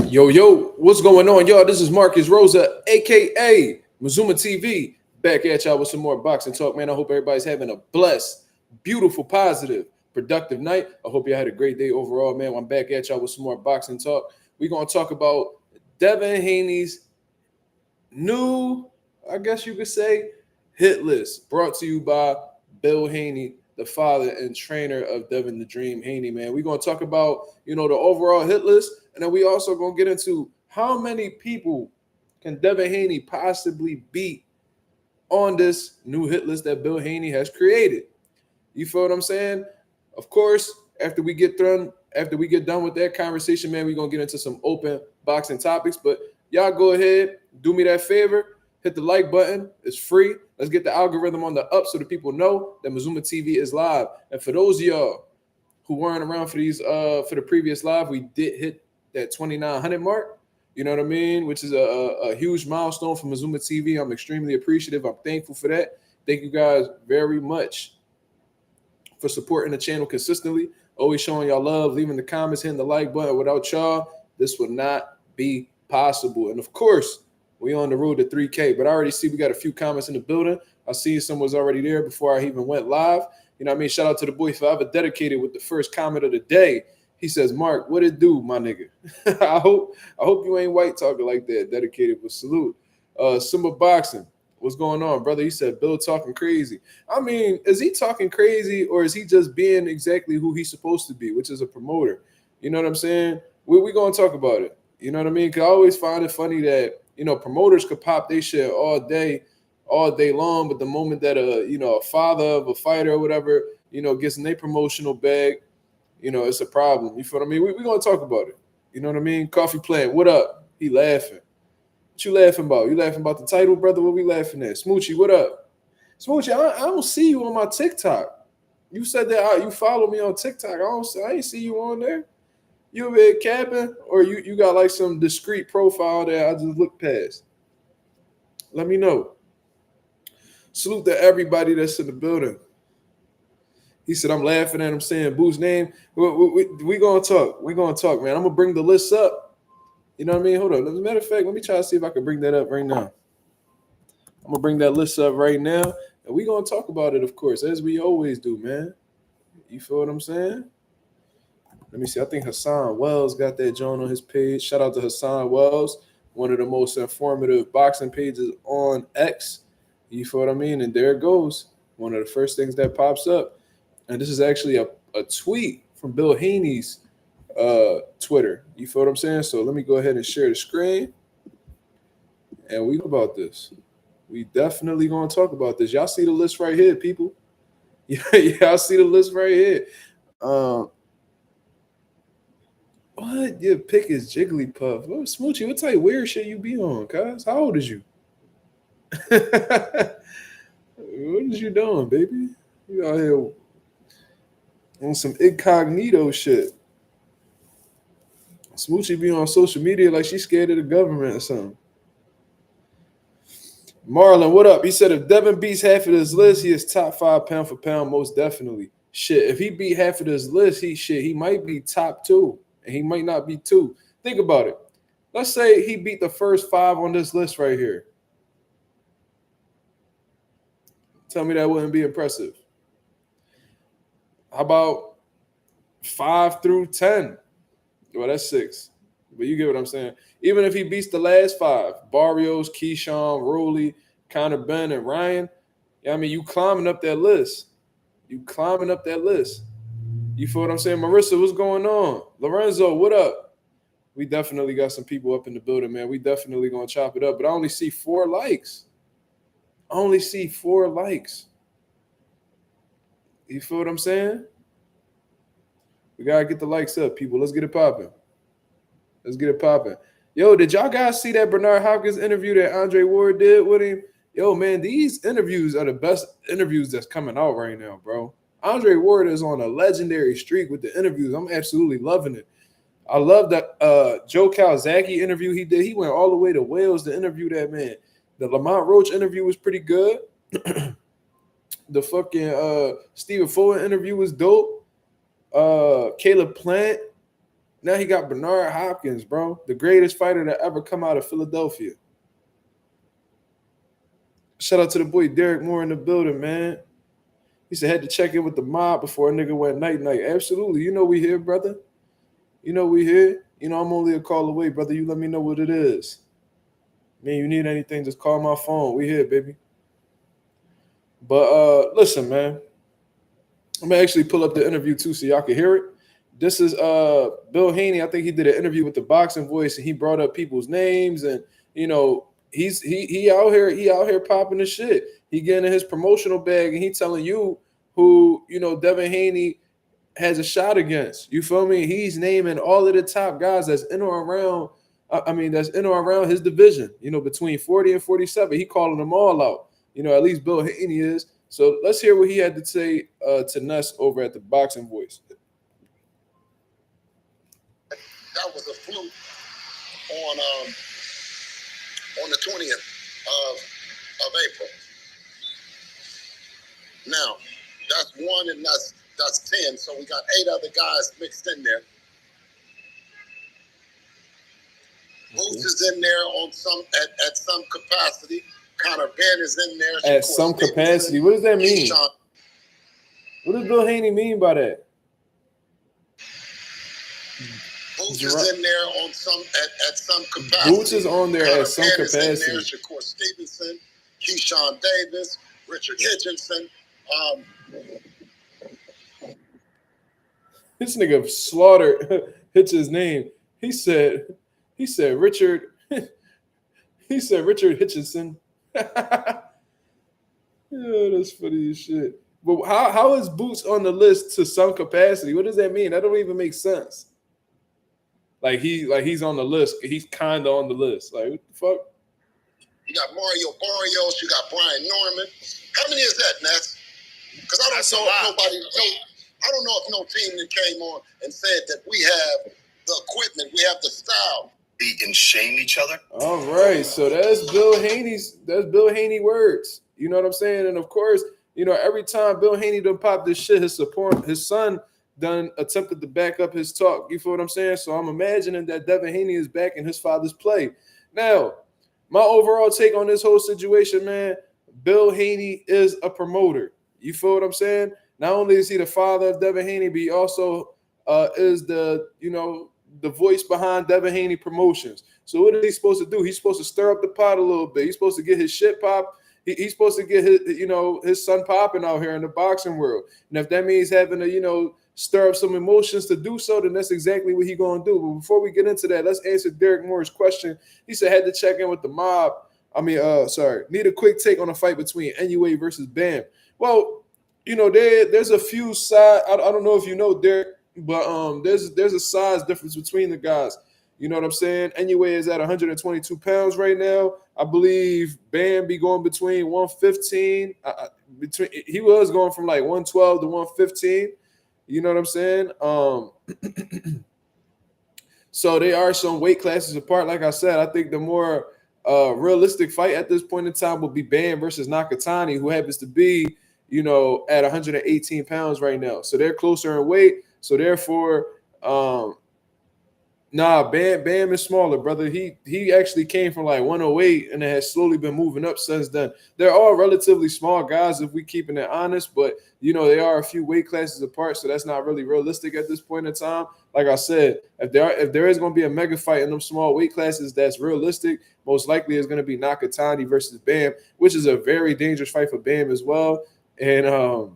Yo, what's going on, y'all? This is Marcus Rosa, aka Mazuma TV, back at y'all with some more boxing talk, man. I hope everybody's having a blessed, beautiful, positive, productive night. I hope y'all had a great day overall, man. I'm back at y'all with some more boxing talk. We're gonna talk about Devin Haney's new, I guess you could say, hit list, brought to you by Bill Haney, the father and trainer of Devin the Dream Haney, man. We're going to talk about, the overall hit list, and then we also going to get into how many people can Devin Haney possibly beat on this new hit list that Bill Haney has created. You feel what I'm saying? Of course, after we get done with that conversation, man, we're going to get into some open boxing topics, but y'all go ahead, do me that favor, hit the like button. It's free. Let's get the algorithm on the up so that people know that Mazuma TV is live. And for those of y'all who weren't around for the previous live, we did hit that 2,900 mark. You know what I mean? Which is a huge milestone for Mazuma TV. I'm extremely appreciative. I'm thankful for that. Thank you guys very much for supporting the channel consistently. Always showing y'all love, leaving the comments, hitting the like button. Without y'all, this would not be possible. And of course, we on the road to 3K, but I already see we got a few comments in the building. I see someone was already there before I even went live. You know what I mean? Shout out to the boy Forever Dedicated with the first comment of the day. He says, Mark, what it do, my nigga? I hope you ain't white talking like that. Dedicated with salute. Simba Boxing, what's going on, brother? He said, Bill talking crazy. I mean, is he talking crazy or is he just being exactly who he's supposed to be, which is a promoter? You know what I'm saying? We're going to talk about it. You know what I mean? Because I always find it funny that, promoters could pop their shit all day long, but the moment that a father of a fighter or whatever, gets in their promotional bag, it's a problem. You feel what I mean? We're going to talk about it. You know what I mean? Coffee Plant, what up? He laughing. What you laughing about? You laughing about the title, brother? What we laughing at? Smoochie, what up? Smoochie, I don't see you on my TikTok. You said that you follow me on TikTok. I ain't see you on there. You over here capping, or you got like some discreet profile that I just look past? Let me know. Salute to everybody that's in the building. He said, I'm laughing at him saying Boo's name. We going to talk. We're going to talk, man. I'm going to bring the list up. You know what I mean? Hold on. As a matter of fact, let me try to see if I can bring that up right now. I'm going to bring that list up right now, and we're going to talk about it, of course, as we always do, man. You feel what I'm saying? Let me see. I think Hassan Wells got that joint on his page. Shout out to Hassan Wells, one of the most informative boxing pages on X. You feel what I mean? And there it goes. One of the first things that pops up. And this is actually a tweet from Bill Haney's Twitter. You feel what I'm saying? So let me go ahead and share the screen. And we talk about this. We definitely going to talk about this. Y'all see the list right here, people. Y'all see the list right here. What? Your pick is Jigglypuff. What, Smoochie, what type of weird shit you be on, cuz? How old is you? What is you doing, baby? You out here on some incognito shit. Smoochie be on social media like she's scared of the government or something. Marlon, what up? He said if Devin beats half of this list, he is top 5 pound for pound, most definitely. Shit, if he beat half of this list, he might be top 2. And he might not be 2. Think about it. Let's say he beat the first 5 on this list right here. Tell me that wouldn't be impressive. How about 5 through 10? Well, that's 6. But you get what I'm saying. Even if he beats the last 5, Barrios, Keyshawn, Rowley, Conor Ben, and Ryan, you climbing up that list. You climbing up that list. You feel what I'm saying? Marissa, what's going on? Lorenzo, what up? We definitely got some people up in the building, man. We definitely going to chop it up. But I only see 4 likes. You feel what I'm saying? We got to get the likes up, people. Let's get it popping. Yo, did y'all guys see that Bernard Hopkins interview that Andre Ward did with him? Yo, man, these interviews are the best interviews that's coming out right now, bro. Andre Ward is on a legendary streak with the interviews. I'm absolutely loving it. I love that Joe Calzaghe interview he did. He went all the way to Wales to interview that man. The Lamont Roach interview was pretty good. The fucking Stephen Fuller interview was dope. Caleb Plant Now he got Bernard Hopkins, bro, the greatest fighter to ever come out of Philadelphia. Shout out to the boy Derek Moore in the building, man. He said had to check in with the mob before a nigga went night. Absolutely. You know we here, brother. You know we here. You know I'm only a call away, brother. You let me know what it is. Man, you need anything, just call my phone. We here, baby. But listen, man. I'm gonna actually pull up the interview too so y'all can hear it. This is Bill Haney. I think he did an interview with the Boxing Voice and he brought up people's names and you know he out here popping the shit. He getting his promotional bag and he telling you who you know Devin Haney has a shot against. You feel me? He's naming all of the top guys that's in or around. That's in or around his division. You know, between 40 and 47. He calling them all out. You know, at least Bill Haney is. So let's hear what he had to say to Ness over at the Boxing Voice. That was a fluke on the 20th of April. Now, that's one and that's 10, so we got 8 other guys mixed in there. Boots is in there on some at some capacity. Connor Ben is in there. At some capacity. What does that mean? What does Bill Haney mean by that? Boots is in there on some at some capacity. Boots is on there Connor at some Ben capacity. Is in there. Shakur Stevenson, Keyshawn Davis, Richard Hitchinson. This nigga Slaughter hits his name. He said Richard. He said Richard Hitchinson. Yeah, that's funny as shit. But how is Boots on the list to some capacity? What does that mean? That don't even make sense. Like he's on the list. He's kind of on the list. Like what the fuck? You got Mario Barrios. You got Brian Norman. How many is that, Ness? Because I don't know if no team that came on and said that we have the equipment, we have the style. Beat and shame each other. All right, so that's Bill Haney words. You know what I'm saying? And of course, you know every time Bill Haney done pop this shit, his son done attempted to back up his talk. You feel what I'm saying? So I'm imagining that Devin Haney is back in his father's play. Now, my overall take on this whole situation, man, Bill Haney is a promoter. You feel what I'm saying? Not only is he the father of Devin Haney, but he also is the voice behind Devin Haney Promotions. So what is he supposed to do? He's supposed to stir up the pot a little bit. He's supposed to get his shit popped. He's supposed to get his son popping out here in the boxing world. And if that means having to, stir up some emotions to do so, then that's exactly what he's going to do. But before we get into that, let's answer Derek Moore's question. He said, had to check in with the mob. Need a quick take on a fight between NUA versus Bam. Well, there's a few sides. I don't know if you know, Derek, but there's a size difference between the guys. You know what I'm saying? NUA is at 122 pounds right now. I believe Bam be going between 115. He was going from like 112 to 115. You know what I'm saying? So they are some weight classes apart. Like I said, I think the more realistic fight at this point in time will be Bam versus Nakatani, who happens to be, at 118 pounds right now. So they're closer in weight. So therefore, Bam is smaller, brother. He actually came from like 108 and it has slowly been moving up since then. They're all relatively small guys if we keeping it honest, but they are a few weight classes apart, so that's not really realistic at this point in time. Like I said, if there is going to be a mega fight in them small weight classes that's realistic, most likely is going to be Nakatani versus Bam, which is a very dangerous fight for Bam as well. And I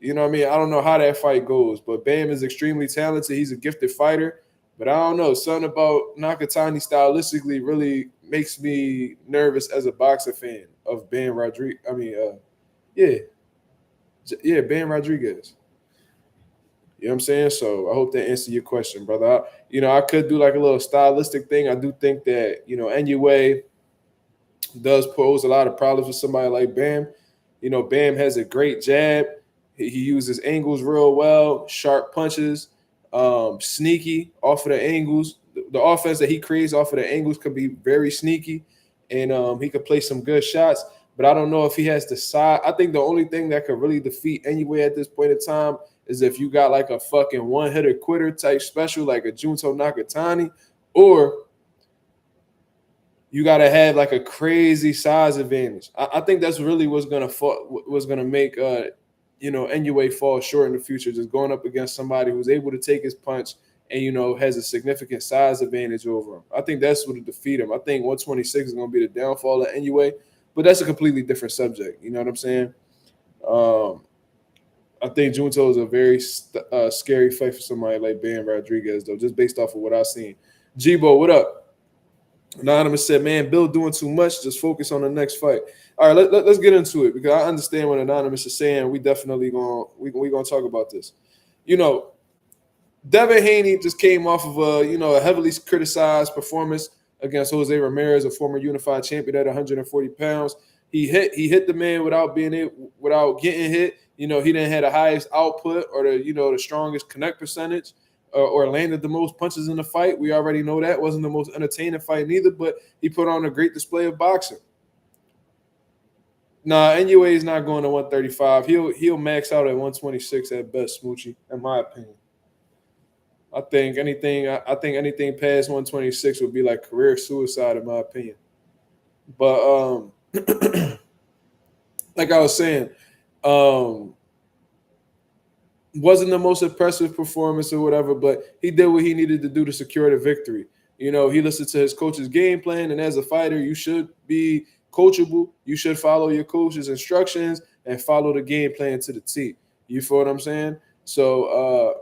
don't know how that fight goes, but Bam is extremely talented. He's a gifted fighter. But I don't know, something about Nakatani stylistically really makes me nervous as a boxer fan of Bam Rodriguez. Bam Rodriguez. You know what I'm saying? So I hope that answered your question, brother. I could do like a little stylistic thing. I do think that, NUA does pose a lot of problems with somebody like Bam. Bam has a great jab. He uses angles real well, sharp punches. Sneaky off of the angles. The offense that he creates off of the angles could be very sneaky, and he could play some good shots. But I don't know if he has the size. I think the only thing that could really defeat NUA at this point in time is if you got like a fucking one-hitter quitter type special like a Junto Nakatani, or you gotta have like a crazy size advantage. I think that's really what's gonna make NUA fall short in the future, just going up against somebody who's able to take his punch and has a significant size advantage over him. I think that's what will defeat him. I think 126 is gonna be the downfall of NUA, but that's a completely different subject. You know what I'm saying? I think Junto is a very scary fight for somebody like Ben Rodriguez, though, just based off of what I've seen. G-Bo, what up? Anonymous said, man, Bill doing too much. Just focus on the next fight. All right, let's get into it, because I understand what Anonymous is saying. We definitely gonna talk about this. Devin Haney just came off of a heavily criticized performance against Jose Ramirez, a former unified champion at 140 pounds. He hit the man without getting hit. He didn't have the highest output or the strongest connect percentage. Or landed the most punches in the fight. We already know that. Wasn't the most entertaining fight neither, but he put on a great display of boxing. Nah, NUA is not going to 135. He'll max out at 126 at best, Smoochie, in my opinion. I think anything past 126 would be like career suicide, in my opinion. But like I was saying, wasn't the most impressive performance or whatever, but he did what he needed to do to secure the victory. He listened to his coach's game plan, and as a fighter, you should be coachable. You should follow your coach's instructions and follow the game plan to the T. You feel what I'm saying? So,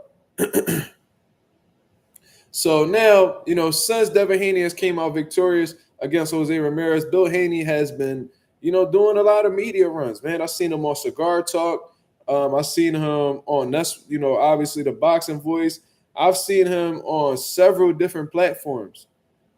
so now, since Devin Haney has came out victorious against Jose Ramirez, Bill Haney has been, doing a lot of media runs, man. I've seen him on Cigar Talk. I've seen him on obviously the Boxing Voice. I've seen him on several different platforms.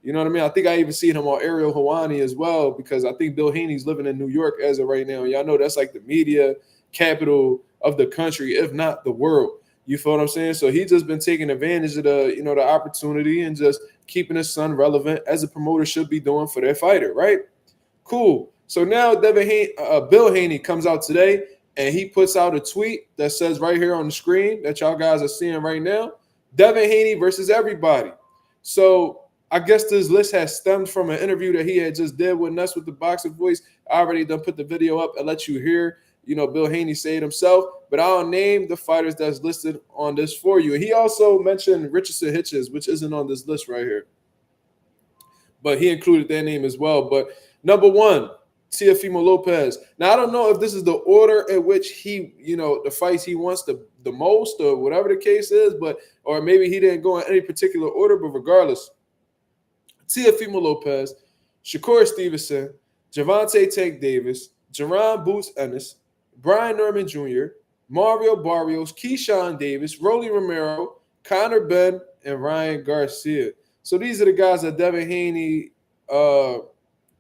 You know what I mean? I think I even seen him on Ariel Helwani as well, because I think Bill Haney's living in New York as of right now. Y'all know that's like the media capital of the country, if not the world. You feel what I'm saying? So he's just been taking advantage of the opportunity and just keeping his son relevant, as a promoter should be doing for their fighter, right? Cool. So now Bill Haney comes out today, and he puts out a tweet that says right here on the screen that y'all guys are seeing right now, Devin Haney versus everybody. So I guess this list has stemmed from an interview that he had just did with Ness with the Boxing Voice. I already done put the video up and let you hear, Bill Haney say it himself, but I'll name the fighters that's listed on this for you. And he also mentioned Richardson Hitchens, which isn't on this list right here, but he included their name as well. But number one, Teofimo Lopez. Now, I don't know if this is the order in which he, the fights he wants the most, or whatever the case is, or maybe he didn't go in any particular order, but regardless, Teofimo Lopez, Shakur Stevenson, Gervonta Tank Davis, Jerron Boots Ennis, Brian Norman Jr., Mario Barrios, Keyshawn Davis, Rolly Romero, Conor Benn, and Ryan Garcia. So these are the guys that Devin Haney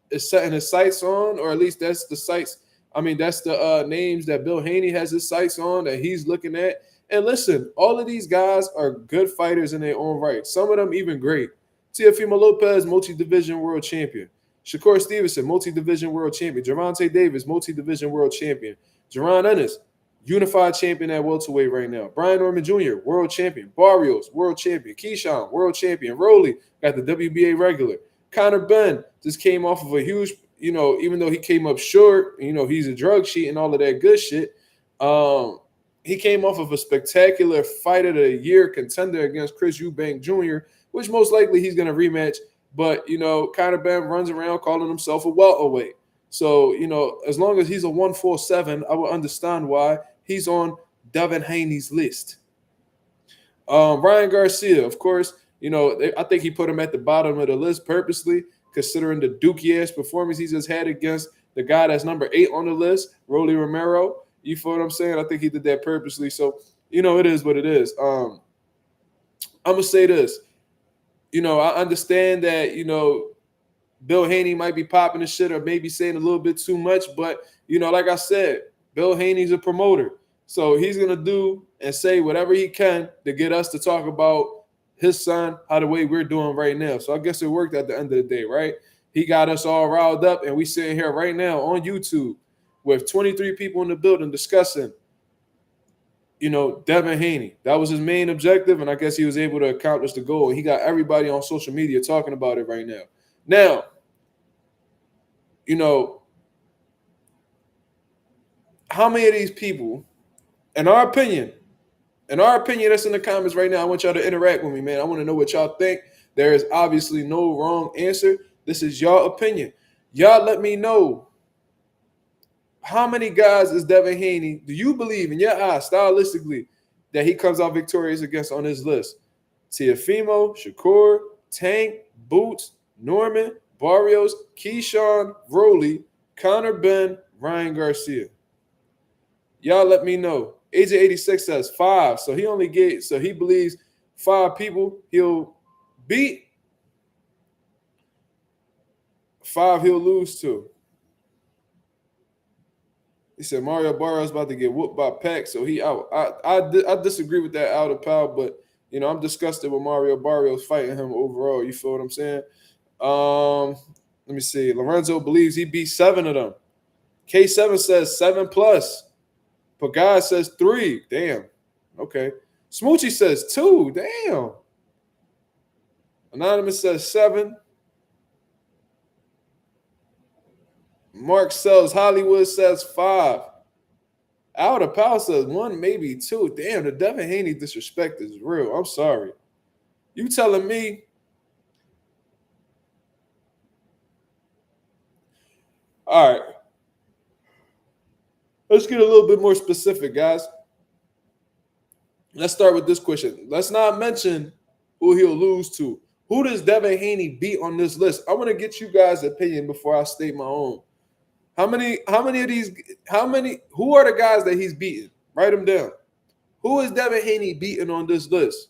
is setting his sights on, or at least that's the sights. I mean, that's the names that Bill Haney has his sights on, that he's looking at. And listen, all of these guys are good fighters in their own right. Some of them even great. Teofimo Lopez, multi-division world champion. Shakur Stevenson, multi-division world champion. Gervonta Davis, multi-division world champion. Jerron Ennis, unified champion at welterweight right now. Brian Norman Jr., world champion. Barrios, world champion. Keyshawn, world champion. Rolly, got the WBA regular. Conor Benn just came off of a huge, even though he came up short, he's a drug sheet and all of that good shit. He came off of a spectacular fight of the year contender against Chris Eubank Jr., which most likely he's going to rematch. But, Conor Benn runs around calling himself a welterweight. So, as long as he's a 147, I would understand why he's on Devin Haney's list. Ryan Garcia, of course, I think he put him at the bottom of the list purposely, considering the dookie-ass performance he just had against the guy that's number 8 on the list, Rolly Romero. You feel what I'm saying? I think he did that purposely. So, it is what it is. I'm going to say this. I understand that, Bill Haney might be popping the shit or maybe saying a little bit too much, but, like I said, Bill Haney's a promoter. So he's going to do and say whatever he can to get us to talk about his son, how the way we're doing right now. So I guess it worked at the end of the day, right? He got us all riled up, and we sitting here right now on YouTube with 23 people in the building discussing Devin Haney. That was his main objective, and I guess he was able to accomplish the goal. And he got everybody on social media talking about it right now. Now, how many of these people, in our opinion, that's in the comments right now, I want y'all to interact with me, man. I want to know what y'all think. There is obviously no wrong answer. This is your opinion. Y'all let me know, how many guys is Devin Haney, do you believe in your eyes, stylistically, that he comes out victorious against on this list? Tiafimo, Shakur, Tank, Boots, Norman, Barrios, Keyshawn, Rowley, Connor Ben, Ryan Garcia. Y'all let me know. AJ86 says 5. So he believes 5 people he'll beat, 5 he'll lose to. He said Mario Barrios about to get whooped by Pac, so he out. I disagree with that out of power, but I'm disgusted with Mario Barrios fighting him overall. You feel what I'm saying? Let me see. Lorenzo believes he beat 7 of them. K7 says 7+. Pagaz says 3. Damn. Okay. Smoochie says 2. Damn. Anonymous says 7. Mark sells Hollywood says 5. Out of power says 1, maybe 2. Damn, the Devin Haney disrespect is real. I'm sorry. You telling me all right. Let's get a little bit more specific, guys. Let's start with this question. Let's not mention who he'll lose to. Who does Devin Haney beat on this list? I want to get you guys' opinion before I state my own. Who are the guys that he's beaten? Write them down. Who is Devin Haney beating on this list?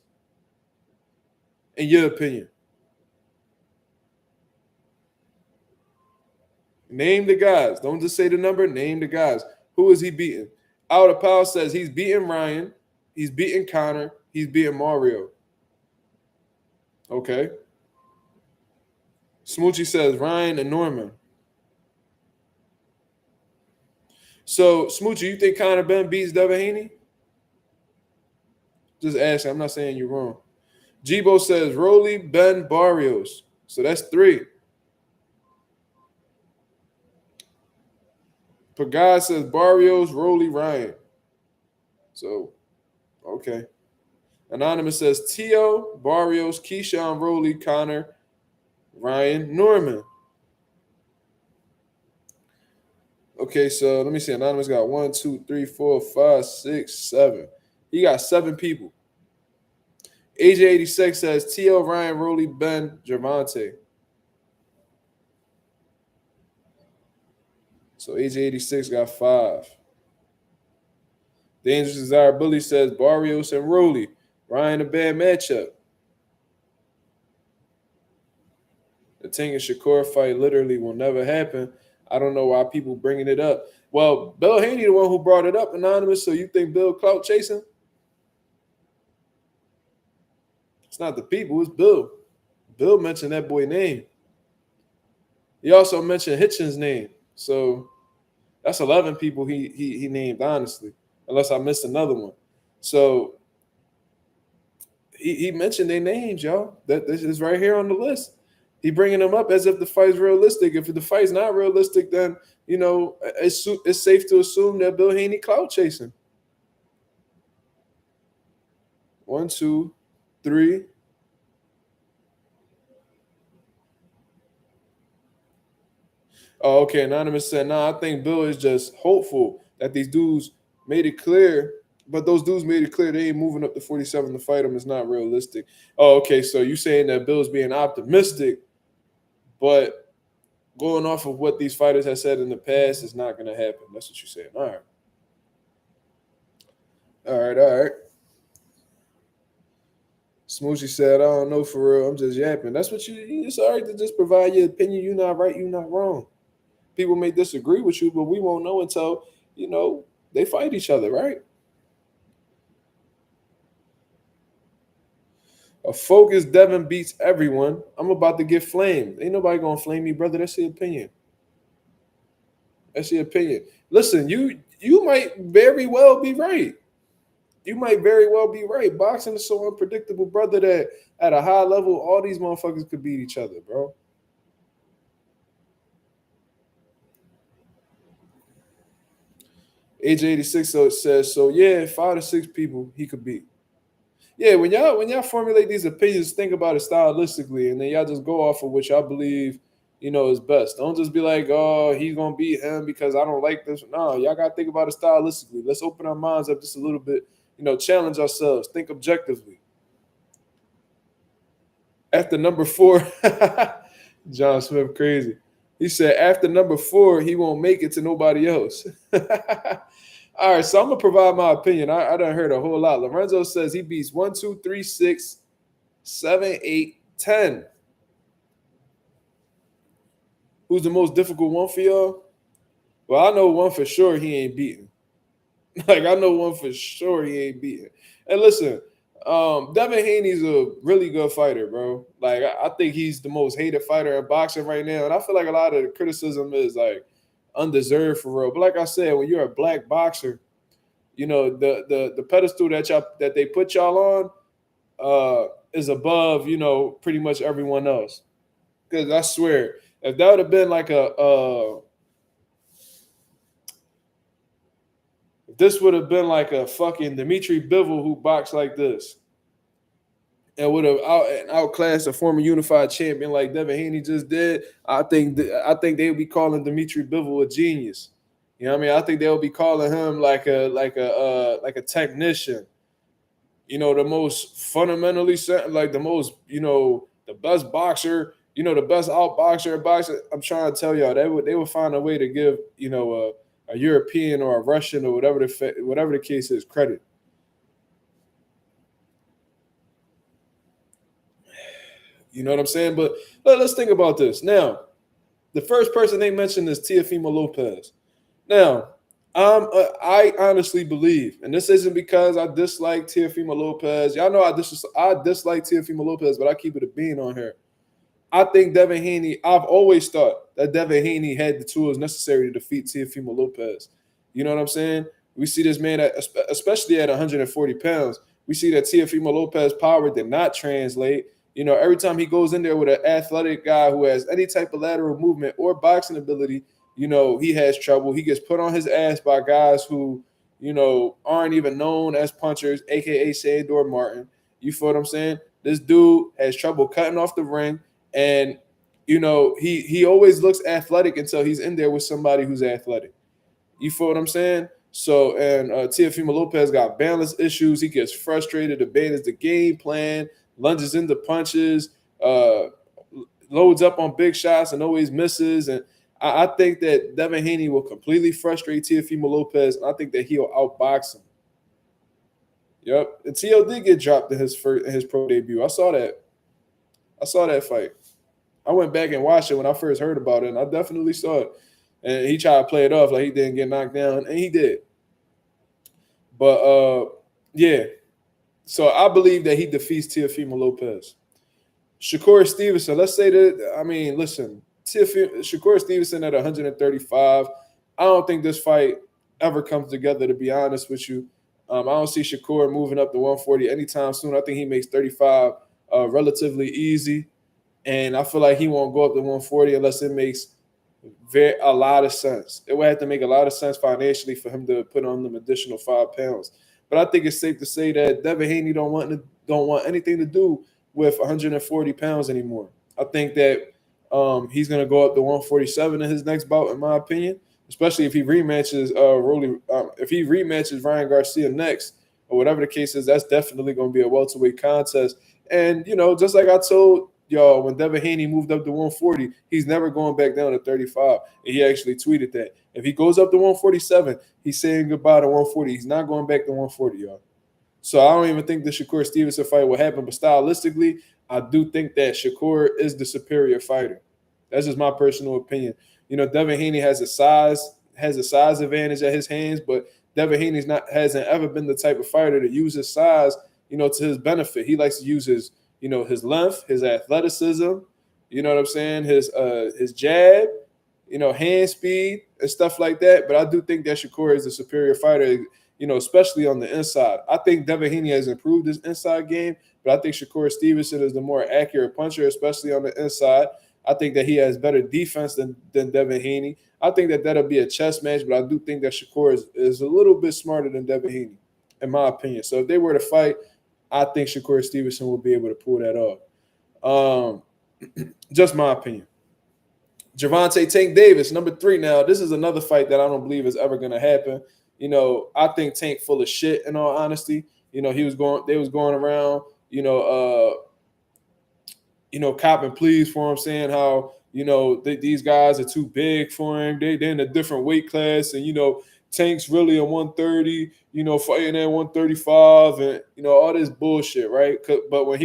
In your opinion? Name the guys. Don't just say the number. Name the guys. Who is he beating? Out of power says he's beating Ryan. He's beating Connor. He's beating Mario. Okay. Smoochie says Ryan and Norman. So, Smoochie, you think Connor Ben beats Devin Haney? Just asking. I'm not saying you're wrong. Jibo says Rowley, Ben, Barrios. So that's 3. Pagaz says Barrios, Rowley, Ryan. So, okay. Anonymous says Tio, Barrios, Keyshawn, Rowley, Connor, Ryan, Norman. Okay, so let me see. Anonymous got 1, 2, 3, 4, 5, 6, 7. He got 7 people. AJ86 says Tio, Ryan, Rowley, Ben, Javante. So AJ86 got 5. Dangerous Desirability says Barrios and Rowley. Ryan, a bad matchup. The Tank and Shakur fight literally will never happen. I don't know why people bringing it up. Well, Bill Haney, the one who brought it up, Anonymous. So you think Bill clout chasing? It's not the people. It's Bill. Bill mentioned that boy name. He also mentioned Hitchens' name. So that's 11 people he named, honestly, unless I missed another one. So he mentioned their names, y'all. This is right here on the list. He bringing them up as if the fight's realistic. If the fight's not realistic, then it's safe to assume that Bill Haney clout chasing. 1, 2, 3. Oh, okay. Anonymous said, I think Bill is just hopeful that these dudes made it clear, but those dudes made it clear they ain't moving up to 47 to fight him. It's not realistic. Oh, okay. So you saying that Bill's being optimistic, but going off of what these fighters have said in the past, is not going to happen. That's what you're saying. All right. Smoochie said, I don't know for real. I'm just yapping. That's what it's all right to just provide your opinion. You're not right. You're not wrong. People may disagree with you, but we won't know until, they fight each other, right? A focused Devin beats everyone. I'm about to get flamed. Ain't nobody going to flame me, brother. That's your opinion. Listen, you might very well be right. you might very well be right. Boxing is so unpredictable, brother, that at a high level, all these motherfuckers could beat each other, bro. Age 86, so it says, so yeah, 5 to 6 people he could beat. Yeah, when y'all formulate these opinions, think about it stylistically, and then y'all just go off of what y'all believe, is best. Don't just be like, oh, he's gonna beat him because I don't like this. No, y'all gotta think about it stylistically. Let's open our minds up just a little bit, challenge ourselves, think objectively. After number 4, John Smith crazy. He said after number 4, he won't make it to nobody else. All right, so I'm gonna provide my opinion. I done heard a whole lot. Lorenzo says he beats 1, 2, 3, 6, 7, 8, 10. Who's the most difficult one for y'all? Well, I know one for sure he ain't beating. Like I know one for sure he ain't beating. And listen, Devin Haney's a really good fighter, bro. Like I think he's the most hated fighter in boxing right now, and I feel like a lot of the criticism is like undeserved for real. But like I said, when you're a black boxer, the pedestal that they put y'all on is above, pretty much everyone else. Because I swear, if that would have been like this would have been like a fucking Dimitri Bivol who boxed like this and would have outclassed a former unified champion like Devin Haney just did, I think they would be calling Dimitri Bivol a genius. You know what I mean? I think they'll be calling him like a technician. The most fundamentally like the most, the best boxer, the best outboxer in boxing. I'm trying to tell y'all they would find a way to give, a European or a Russian or whatever the case is credit. You know what I'm saying? But let's think about this. Now, the first person they mentioned is Teofimo Lopez. Now, I honestly believe, and this isn't because I dislike Teofimo Lopez. Y'all know I dislike Teofimo Lopez, but I keep it a bean on here. I think Devin Haney, I've always thought that Devin Haney had the tools necessary to defeat Teofimo Lopez. You know what I'm saying? We see this man, especially at 140 pounds, we see that Teofimo Lopez power did not translate. Every time he goes in there with an athletic guy who has any type of lateral movement or boxing ability, he has trouble. He gets put on his ass by guys who, aren't even known as punchers, a.k.a. Sandor Martin. You feel what I'm saying? This dude has trouble cutting off the ring. And, he always looks athletic until he's in there with somebody who's athletic. You feel what I'm saying? So, and Teofimo Lopez got balance issues. He gets frustrated, abandons the game plan, lunges into punches, loads up on big shots and always misses. And I think that Devin Haney will completely frustrate Teofimo Lopez, and I think that he'll outbox him. Yep. And T.O. did get dropped in his pro debut. I saw that fight. I went back and watched it when I first heard about it, and I definitely saw it. And he tried to play it off like he didn't get knocked down, and he did. But, yeah. So I believe that he defeats Teofimo Lopez. Shakur Stevenson, let's say that, listen, Shakur Stevenson at 135, I don't think this fight ever comes together, to be honest with you. I don't see Shakur moving up to 140 anytime soon. I think he makes 35 relatively easy. And I feel like he won't go up to 140 unless it makes a lot of sense. It would have to make a lot of sense financially for him to put on them additional 5 pounds. But I think it's safe to say that Devin Haney don't want anything to do with 140 pounds anymore. I think that he's going to go up to 147 in his next bout, in my opinion, especially if he rematches Ryan Garcia next, or whatever the case is. That's definitely going to be a welterweight contest. And, just like I told y'all, when Devin Haney moved up to 140, he's never going back down to 35. And he actually tweeted that. If he goes up to 147, he's saying goodbye to 140. He's not going back to 140, y'all. So I don't even think the Shakur Stevenson fight will happen. But stylistically, I do think that Shakur is the superior fighter. That's just my personal opinion. Devin Haney has a size advantage at his hands, but Devin Haney hasn't ever been the type of fighter to use his size, to his benefit. He likes to use his length, his athleticism, you know what I'm saying, his jab, hand speed and stuff like that. But I do think that Shakur is the superior fighter, especially on the inside. I think Devin Haney has improved his inside game, but I think Shakur Stevenson is the more accurate puncher, especially on the inside. I think that he has better defense than Devin Haney. I think that that'll be a chess match, but I do think that Shakur is a little bit smarter than Devin Haney, in my opinion. So if they were to fight, I think Shakur Stevenson will be able to pull that off. Just my opinion. Gervonta Tank Davis, number 3. Now, this is another fight that I don't believe is ever going to happen. I think Tank full of shit, in all honesty. They was going around, copping pleas for him, saying how, these guys are too big for him. They're in a different weight class. And, Tank's really a 130, fighting at 135 and, all this bullshit, right? But when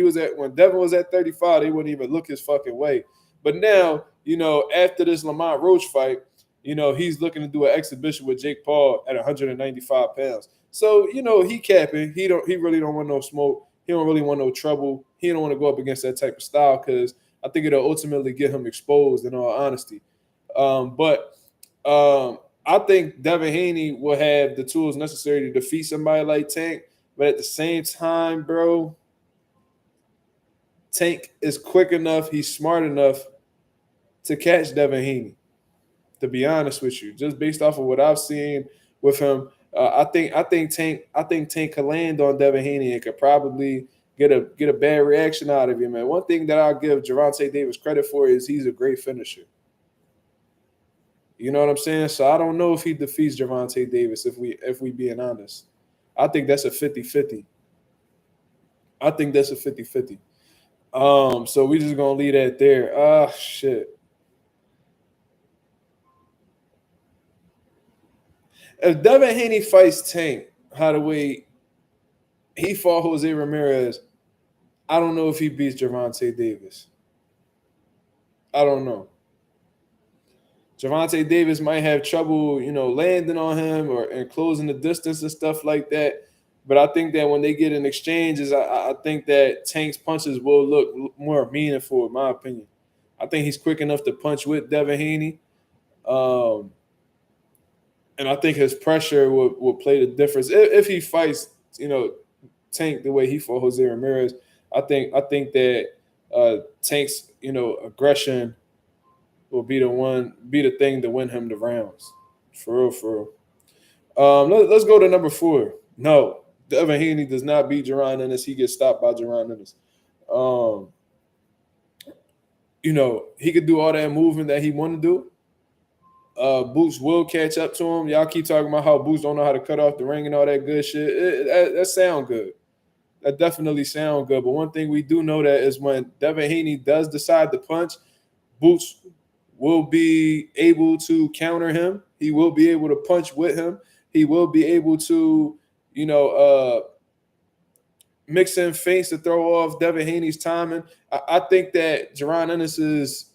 Devin was at 35, they wouldn't even look his fucking way. But now, after this Lamont Roach fight, he's looking to do an exhibition with Jake Paul at 195 pounds. So, he capping. He really don't want no smoke. He don't really want no trouble. He don't want to go up against that type of style because I think it'll ultimately get him exposed, in all honesty. But I think Devin Haney will have the tools necessary to defeat somebody like Tank. But at the same time, bro, Tank is quick enough. He's smart enough to catch Devin Haney, to be honest with you. Just based off of what I've seen with him, I think Tank could land on Devin Haney and could probably get a bad reaction out of him, man. One thing that I'll give Gervonta Davis credit for is he's a great finisher. You know what I'm saying? So I don't know if he defeats Gervonta Davis, if we being honest. I think that's a 50-50. So we just gonna leave that there. Shit. If Devin Haney fights Tank how the way he fought Jose Ramirez, I don't know if he beats Gervonta Davis. I don't know. Gervonta Davis might have trouble, landing on him and closing the distance and stuff like that. But I think that when they get in exchanges, I think that Tank's punches will look more meaningful, in my opinion. I think he's quick enough to punch with Devin Haney. And I think his pressure will play the difference. If he fights, Tank the way he fought Jose Ramirez, I think that Tank's, aggression will be the thing to win him the rounds. For real. Let's go to number 4. No, Devin Haney does not beat Jaron Ennis. He gets stopped by Jaron Ennis. He could do all that movement that he want to do. Boots will catch up to him. Y'all keep talking about how Boots don't know how to cut off the ring and all that good shit. That sound good. That definitely sound good. But one thing we do know that is when Devin Haney does decide to punch, Boots will be able to counter him. He will be able to punch with him. He will be able to, mix in feints to throw off Devin Haney's timing. I think that Jaron Ennis is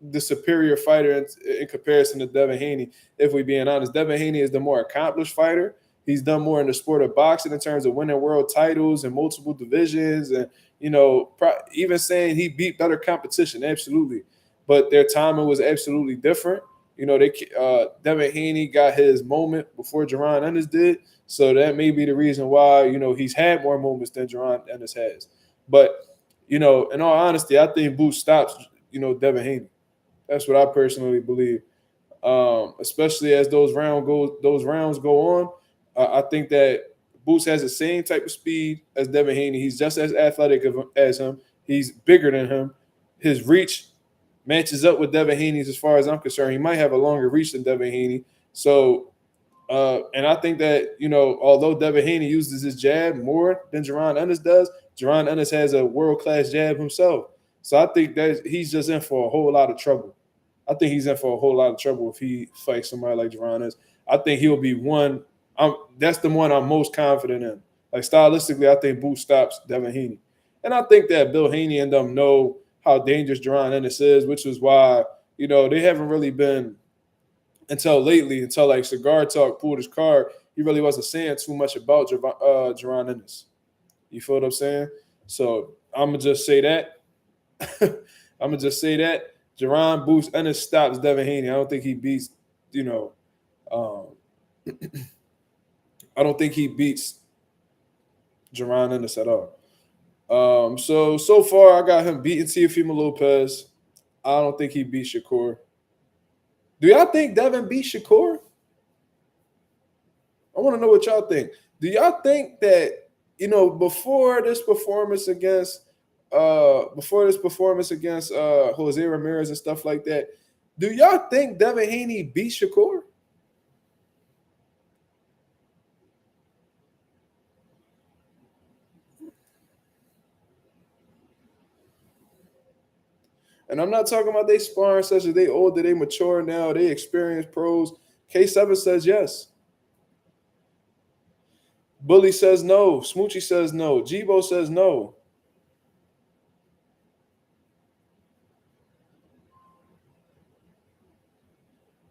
the superior fighter in comparison to Devin Haney. If we're being honest, Devin Haney is the more accomplished fighter. He's done more in the sport of boxing in terms of winning world titles and multiple divisions, and even saying he beat better competition, absolutely. But their timing was absolutely different. Devin Haney got his moment before Jaron Ennis did, so that may be the reason why he's had more moments than Jaron Ennis has. But in all honesty, I think Boots stops Devin Haney. That's what I personally believe. Especially as those rounds go on, I think that Boots has the same type of speed as Devin Haney. He's just as athletic as him. He's bigger than him. His reach matches up with Devin Haney's as far as I'm concerned. He might have a longer reach than Devin Haney. So, and I think that, although Devin Haney uses his jab more than Jaron Ennis does, Jaron Ennis has a world-class jab himself. So I think that he's just in for a whole lot of trouble. If he fights somebody like Jaron Ennis. I think he'll be one. That's the one I'm most confident in. Like stylistically, I think Boots stops Devin Haney. And I think that Bill Haney and them know how dangerous Jaron Ennis is, which is why, they haven't really been until like Cigar Talk pulled his card, he really wasn't saying too much about Jaron Ennis. You feel what I'm saying? So I'm going to just say that. Jaron Boots Ennis stops Devin Haney. I don't think he beats, I don't think he beats Jaron Ennis at all. So far I got him beating Teofimo Lopez. I don't think he beat Shakur. Do y'all think Devin beat Shakur? I want to know what y'all think. Do y'all think that, before this performance against Jose Ramirez and stuff like that, do y'all think Devin Haney beat Shakur? And I'm not talking about they sparring sessions. They older, they mature now, they experienced pros. K7 says yes. Bully says no. Smoochie says no. Jibo says no.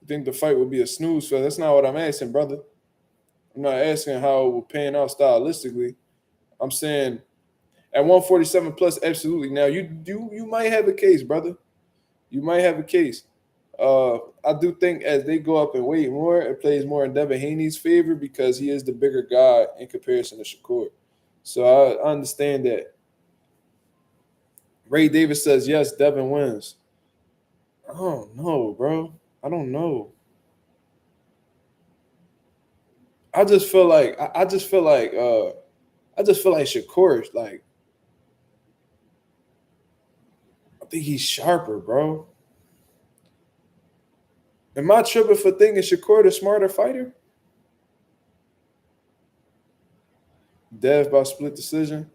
You think the fight would be a snooze fest? That's not what I'm asking, brother. I'm not asking how it will pan out stylistically. I'm saying at 147 plus, absolutely. Now you might have a case, brother. You might have a case. I do think as they go up and weight more, it plays more in Devin Haney's favor because he is the bigger guy in comparison to Shakur. So I understand that. Ray Davis says yes, Devin wins. I don't know, bro. I don't know. I just feel like Shakur is like, I think he's sharper, bro. Am I tripping for thinking Shakur the smarter fighter? Dev by split decision.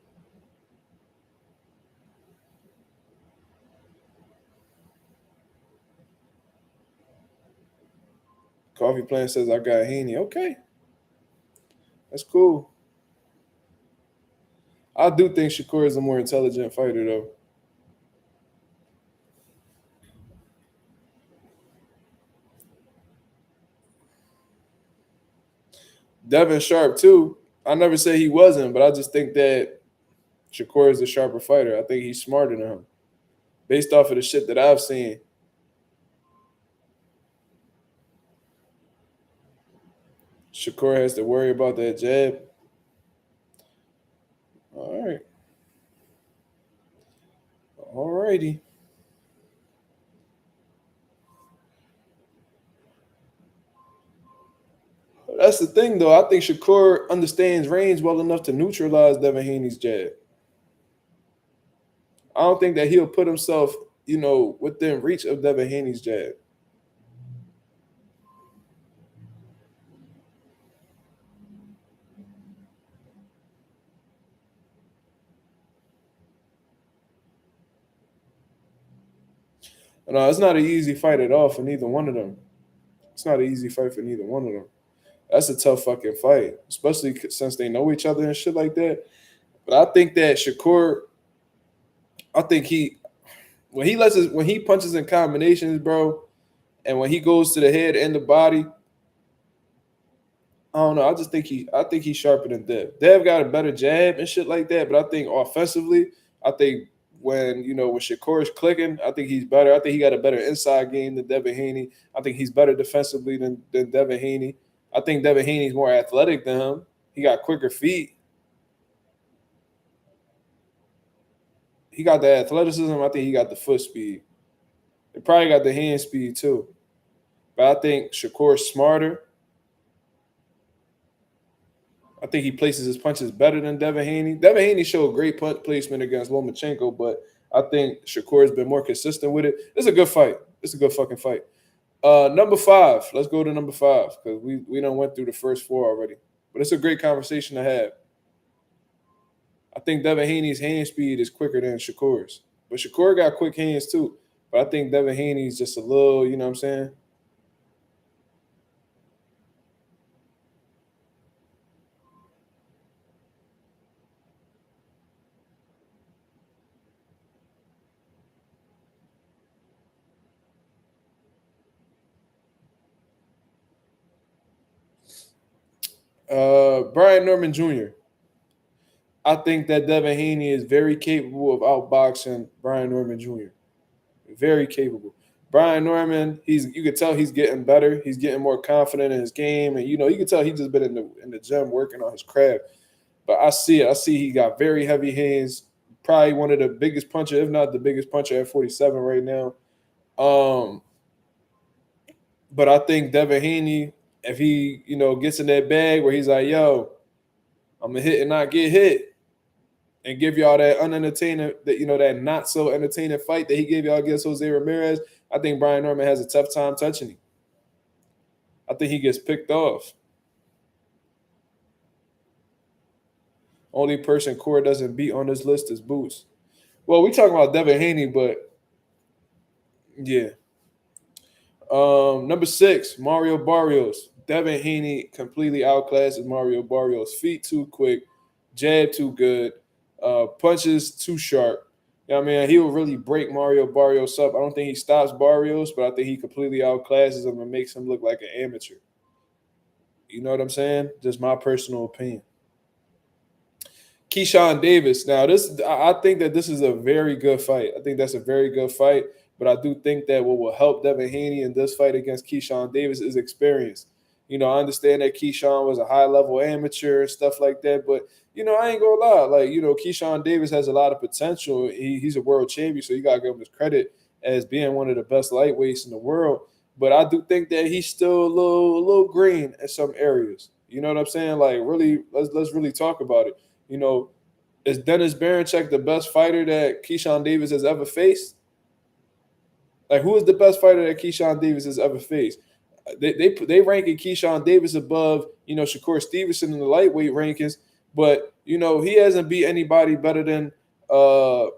Coffee Plant says I got Haney. Okay. That's cool. I do think Shakur is a more intelligent fighter, though. Devin Sharp, too. I never say he wasn't, but I just think that Shakur is a sharper fighter. I think he's smarter than him. Based off of the shit that I've seen. Shakur has to worry about that jab. All right. All righty. That's the thing, though. I think Shakur understands range well enough to neutralize Devin Haney's jab. I don't think that he'll put himself, within reach of Devin Haney's jab. No, it's not an easy fight at all for neither one of them. It's not an easy fight for neither one of them. That's a tough fucking fight, especially since they know each other and shit like that. But I think that Shakur, I think when he punches in combinations, bro, and when he goes to the head and the body, I don't know. I think he's sharper than Dev. Dev got a better jab and shit like that, but I think offensively, I think when Shakur is clicking, I think he's better. I think he got a better inside game than Devin Haney. I think he's better defensively than Devin Haney. I think Devin Haney's more athletic than him. He got quicker feet. He got the athleticism. I think he got the foot speed. He probably got the hand speed too. But I think Shakur's smarter. I think he places his punches better than Devin Haney. Devin Haney showed great punch placement against Lomachenko, but I think Shakur has been more consistent with it. It's a good fight. It's a good fucking fight. Number 5. Let's go to number 5 because we done went through the first 4 already. But it's a great conversation to have. I think Devin Haney's hand speed is quicker than Shakur's. But Shakur got quick hands too. But I think Devin Haney's just a little, you know what I'm saying? Brian Norman Jr. I think that Devin Haney is very capable of outboxing Brian Norman Jr. Very capable. Brian Norman, you could tell he's getting better. He's getting more confident in his game, and you can tell he's just been in the gym working on his craft. But I see it. I see he got very heavy hands. Probably one of the biggest puncher, if not the biggest puncher at 47 right now. But I think Devin Haney, if he gets in that bag where he's like, yo, I'm gonna hit and not get hit, and give y'all that unentertaining, that not so entertaining fight that he gave y'all against Jose Ramirez, I think Brian Norman has a tough time touching him. I think he gets picked off. Only person Core doesn't beat on this list is Boots. Well, we talking about Devin Haney, but yeah. Number 6, Mario Barrios. Devin Haney completely outclasses Mario Barrios. Feet too quick, jab too good, punches too sharp. You know what I mean? He will really break Mario Barrios up. I don't think he stops Barrios, but I think he completely outclasses him and makes him look like an amateur. You know what I'm saying? Just my personal opinion. Keyshawn Davis. Now, I think that this is a very good fight. I think that's a very good fight. But I do think that what will help Devin Haney in this fight against Keyshawn Davis is experience. I understand that Keyshawn was a high-level amateur and stuff like that, but, I ain't going to lie. Like, Keyshawn Davis has a lot of potential. He's a world champion, so you got to give him his credit as being one of the best lightweights in the world. But I do think that he's still a little green in some areas. You know what I'm saying? Like, really, let's really talk about it. Is Dennis Berinchyk the best fighter that Keyshawn Davis has ever faced? Like, who is the best fighter that Keyshawn Davis has ever faced? They ranking Keyshawn Davis above, Shakur Stevenson in the lightweight rankings, but he hasn't beat anybody better than the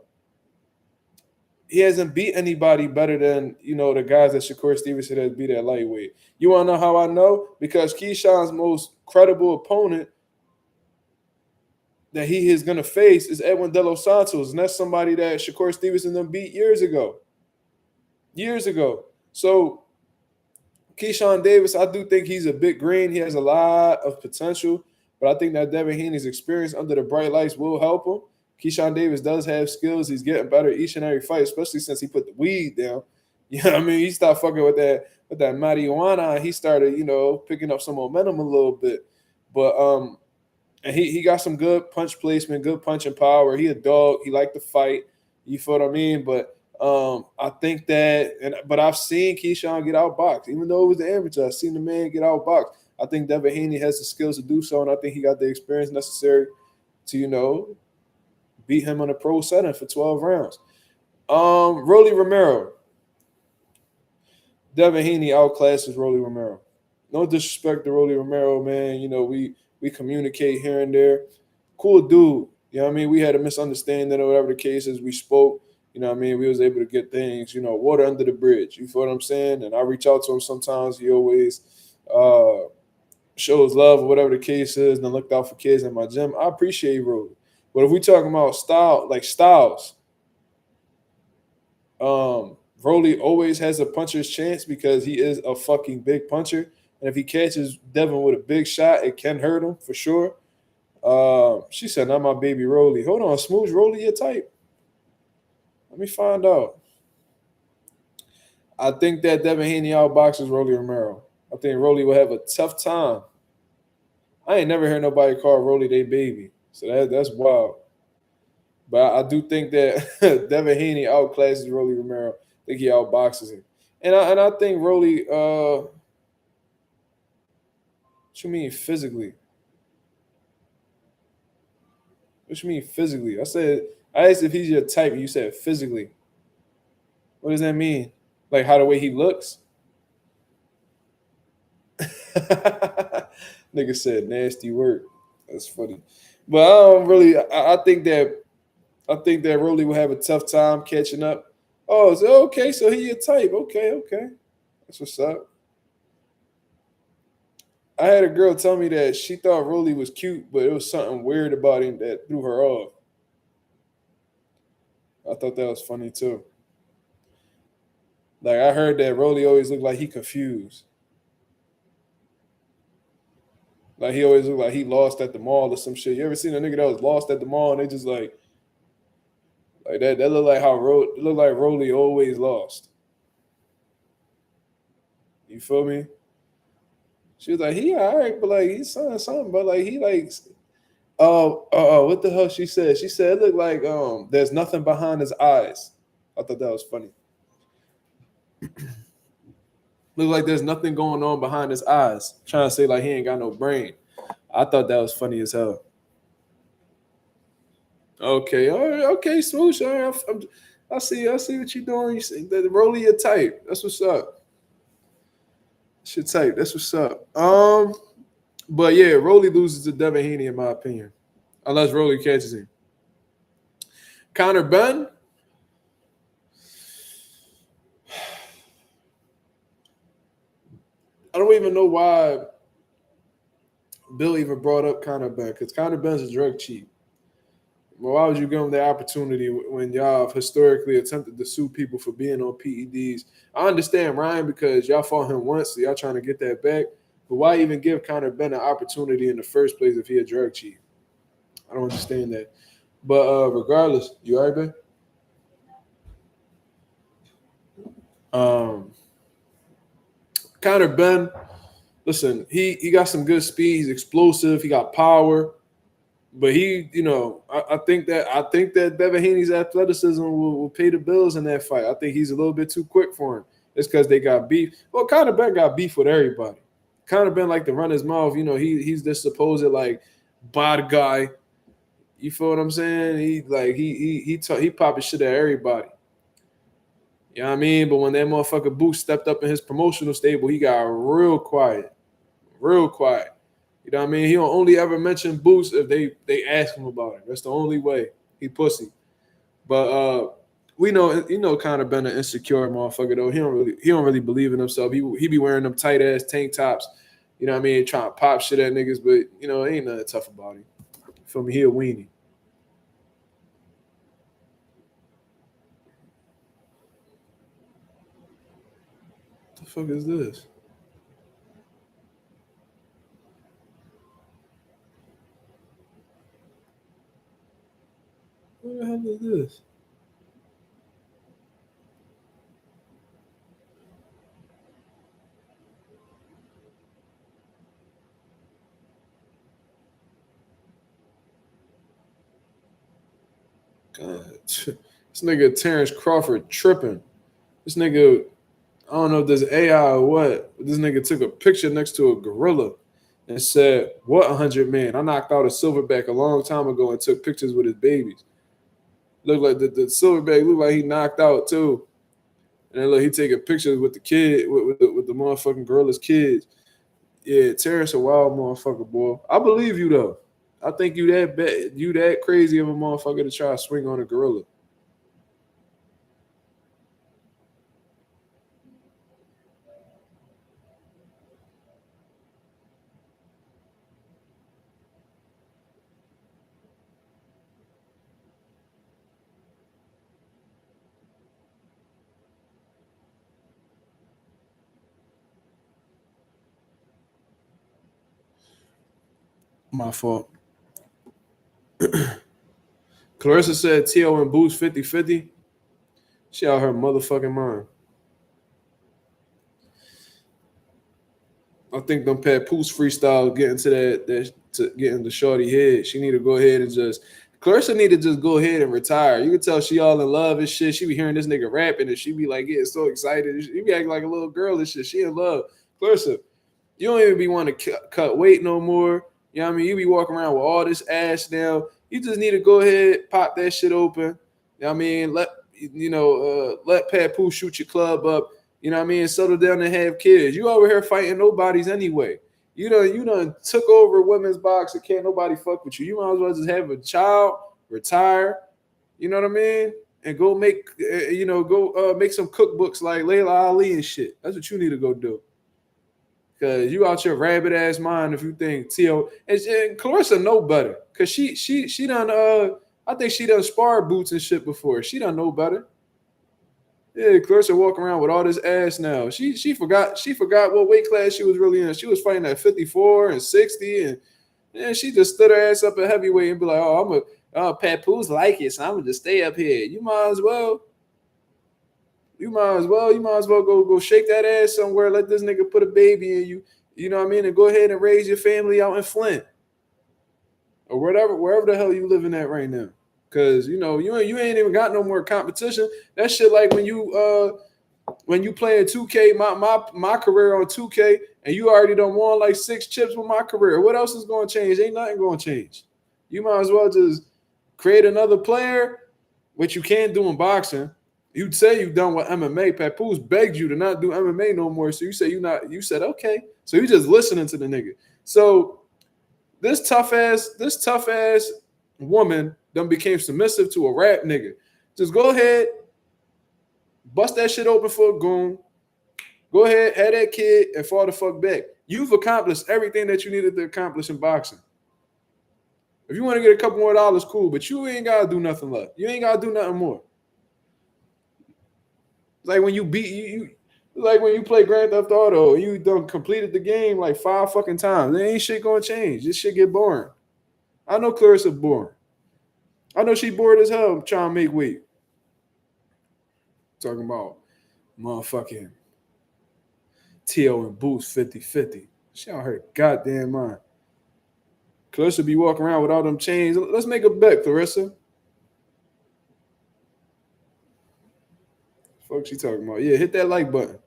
guys that Shakur Stevenson has beat at lightweight. You want to know how I know? Because Keyshawn's most credible opponent that he is going to face is Edwin De Los Santos, and that's somebody that Shakur Stevenson them beat years ago. So Keyshawn Davis, I do think he's a bit green. He has a lot of potential, but I think that Devin Haney's experience under the bright lights will help him. Keyshawn Davis does have skills. He's getting better each and every fight, especially since he put the weed down. You know what I mean? He stopped fucking with that marijuana, and he started, picking up some momentum a little bit. But and he got some good punch placement, good punching power. He a dog. He liked to fight. You feel what I mean? But I think that, but I've seen Keyshawn get outboxed. Even though it was the amateur, I've seen the man get outboxed. I think Devin Haney has the skills to do so, and I think he got the experience necessary to, beat him on a pro setting for 12 rounds. Rolly Romero. Devin Haney outclasses Rolly Romero. No disrespect to Rolly Romero, man. We communicate here and there. Cool dude. You know what I mean? We had a misunderstanding or whatever the case is. We spoke. You know what I mean? We was able to get things, water under the bridge. You feel what I'm saying? And I reach out to him sometimes. He always shows love or whatever the case is, and looked out for kids in my gym. I appreciate Rolly. But if we talking about styles, Rolly always has a puncher's chance because he is a fucking big puncher. And if he catches Devin with a big shot, it can hurt him for sure. She said, not my baby Rolly. Hold on, Smooth Rolly your type? Let me find out. I think that Devin Haney outboxes Rolly Romero. I think Rolly will have a tough time. I ain't never heard nobody call Rolly their baby. So that's wild. But I do think that Devin Haney outclasses Rolly Romero. I think he outboxes him. And I think Rolly, what you mean physically? What you mean physically? I asked if he's your type, and you said physically. What does that mean? Like how the way he looks? Nigga said nasty work. That's funny. But I don't really. I think that Rolly will have a tough time catching up. Oh, so okay, so he your type. Okay. That's what's up. I had a girl tell me that she thought Rolly was cute, but it was something weird about him that threw her off. I thought that was funny too. Like I heard that Rolly always looked like he confused. Like he always looked like he lost at the mall or some shit. You ever seen a nigga that was lost at the mall and they just like that looked like how Rolly always lost. You feel me? She was like, he all right, but like he's something, but like he like what the hell she said? She said it looked like there's nothing behind his eyes. I thought that was funny. Look like there's nothing going on behind his eyes. Trying to say like he ain't got no brain. I thought that was funny as hell. Okay, all right, okay, Smoosh. All right, I see what you're doing. You see the Rolly your type. That's what's up. That's your type. That's what's up. But yeah, Rolly loses to Devin Haney in my opinion, unless Rolly catches him. Conor Benn. I don't even know why Bill even brought up Conor Benn because Conor Benn's a drug cheat. Well, why would you give him the opportunity when y'all have historically attempted to sue people for being on PEDs? I understand Ryan because y'all fought him once, so y'all trying to get that back. But why even give Conor Benn an opportunity in the first place if he a drug cheat? I don't understand that. But regardless, you all right, man? Conor Benn, listen, he got some good speed. He's explosive. He got power. But he, I think that Devin Haney's athleticism will pay the bills in that fight. I think he's a little bit too quick for him. It's because they got beef. Well, Conor Benn got beef with everybody. Conor Benn like to run his mouth. He's this supposed like bad guy. You feel what I'm saying? He popping shit at everybody. You know what I mean? But when that motherfucker Boots stepped up in his promotional stable, he got real quiet. Real quiet. You know what I mean? He don't only ever mention Boots if they ask him about it. That's the only way. He pussy. But we know Conor Benn an insecure motherfucker though. He don't really believe in himself. He be wearing them tight ass tank tops. You know what I mean? Trying to pop shit at niggas, but it ain't nothing tough about him. You feel me? He a weenie. What the fuck is this? What the hell is this? God, this nigga Terrence Crawford tripping. This nigga, I don't know if there's AI or what, but this nigga took a picture next to a gorilla and said, "What 100 man? I knocked out a silverback a long time ago and took pictures with his babies." Looked like the silverback looked like he knocked out too. And then look, he taking pictures with the kid, with the motherfucking gorilla's kids. Yeah, Terrence a wild motherfucker, boy. I believe you though. I think you that crazy of a motherfucker to try to swing on a gorilla. My fault. Clarissa said T.O. and Boost 50-50. She out her motherfucking mind. I think them Papoose freestyle getting to that to get into shorty head. She need to go ahead and Clarissa need to just go ahead and retire. You can tell she all in love and shit. She be hearing this nigga rapping and she be like getting so excited. She be acting like a little girl and shit. She in love. Clarissa, you don't even be wanting to cut weight no more. You know what I mean? You be walking around with all this ass now. You just need to go ahead, pop that shit open. You know what I mean? Let Papoose shoot your club up. You know what I mean? Settle down and have kids. You over here fighting nobodies anyway. You done took over women's boxing. Can't nobody fuck with you. You might as well just have a child, retire. You know what I mean? And go make make some cookbooks like Layla Ali and shit. That's what you need to go do. Cause you out your rabbit ass mind if you think T.O. and Clarissa know better. Cause she done I think she done sparred Boots and shit before. She done know better. Yeah, Clarissa walking around with all this ass now. She forgot what weight class she was really in. She was fighting at 54 and 60, and she just stood her ass up at heavyweight and be like, "Oh, Papoose like it, so I'm gonna just stay up here." You might as well. You might as well go shake that ass somewhere. Let this nigga put a baby in you. You know what I mean? And go ahead and raise your family out in Flint or wherever the hell you living at right now. Cause you ain't even got no more competition. That shit like when you playing 2K, my career on 2K, and you already done won like 6 chips with my career. What else is going to change? Ain't nothing going to change. You might as well just create another player, which you can't do in boxing. You'd say you done with MMA. Papoose begged you to not do MMA no more. So you say you said okay. So you just listening to the nigga. So this tough ass woman done became submissive to a rap nigga. Just go ahead, bust that shit open for a goon. Go ahead, have that kid, and fall the fuck back. You've accomplished everything that you needed to accomplish in boxing. If you want to get a couple more dollars, cool, but you ain't gotta do nothing left. You ain't gotta do nothing more. It's like when you like when you play Grand Theft Auto, you done completed the game like 5 fucking times. There ain't shit gonna change. This shit get boring. I know Clarissa boring. I know she bored as hell trying to make weight. Talking about motherfucking T.O. and Boots 50-50. She on her goddamn mind. Clarissa be walking around with all them chains. Let's make a bet, Clarissa. Fuck she talking about? Yeah, hit that like button.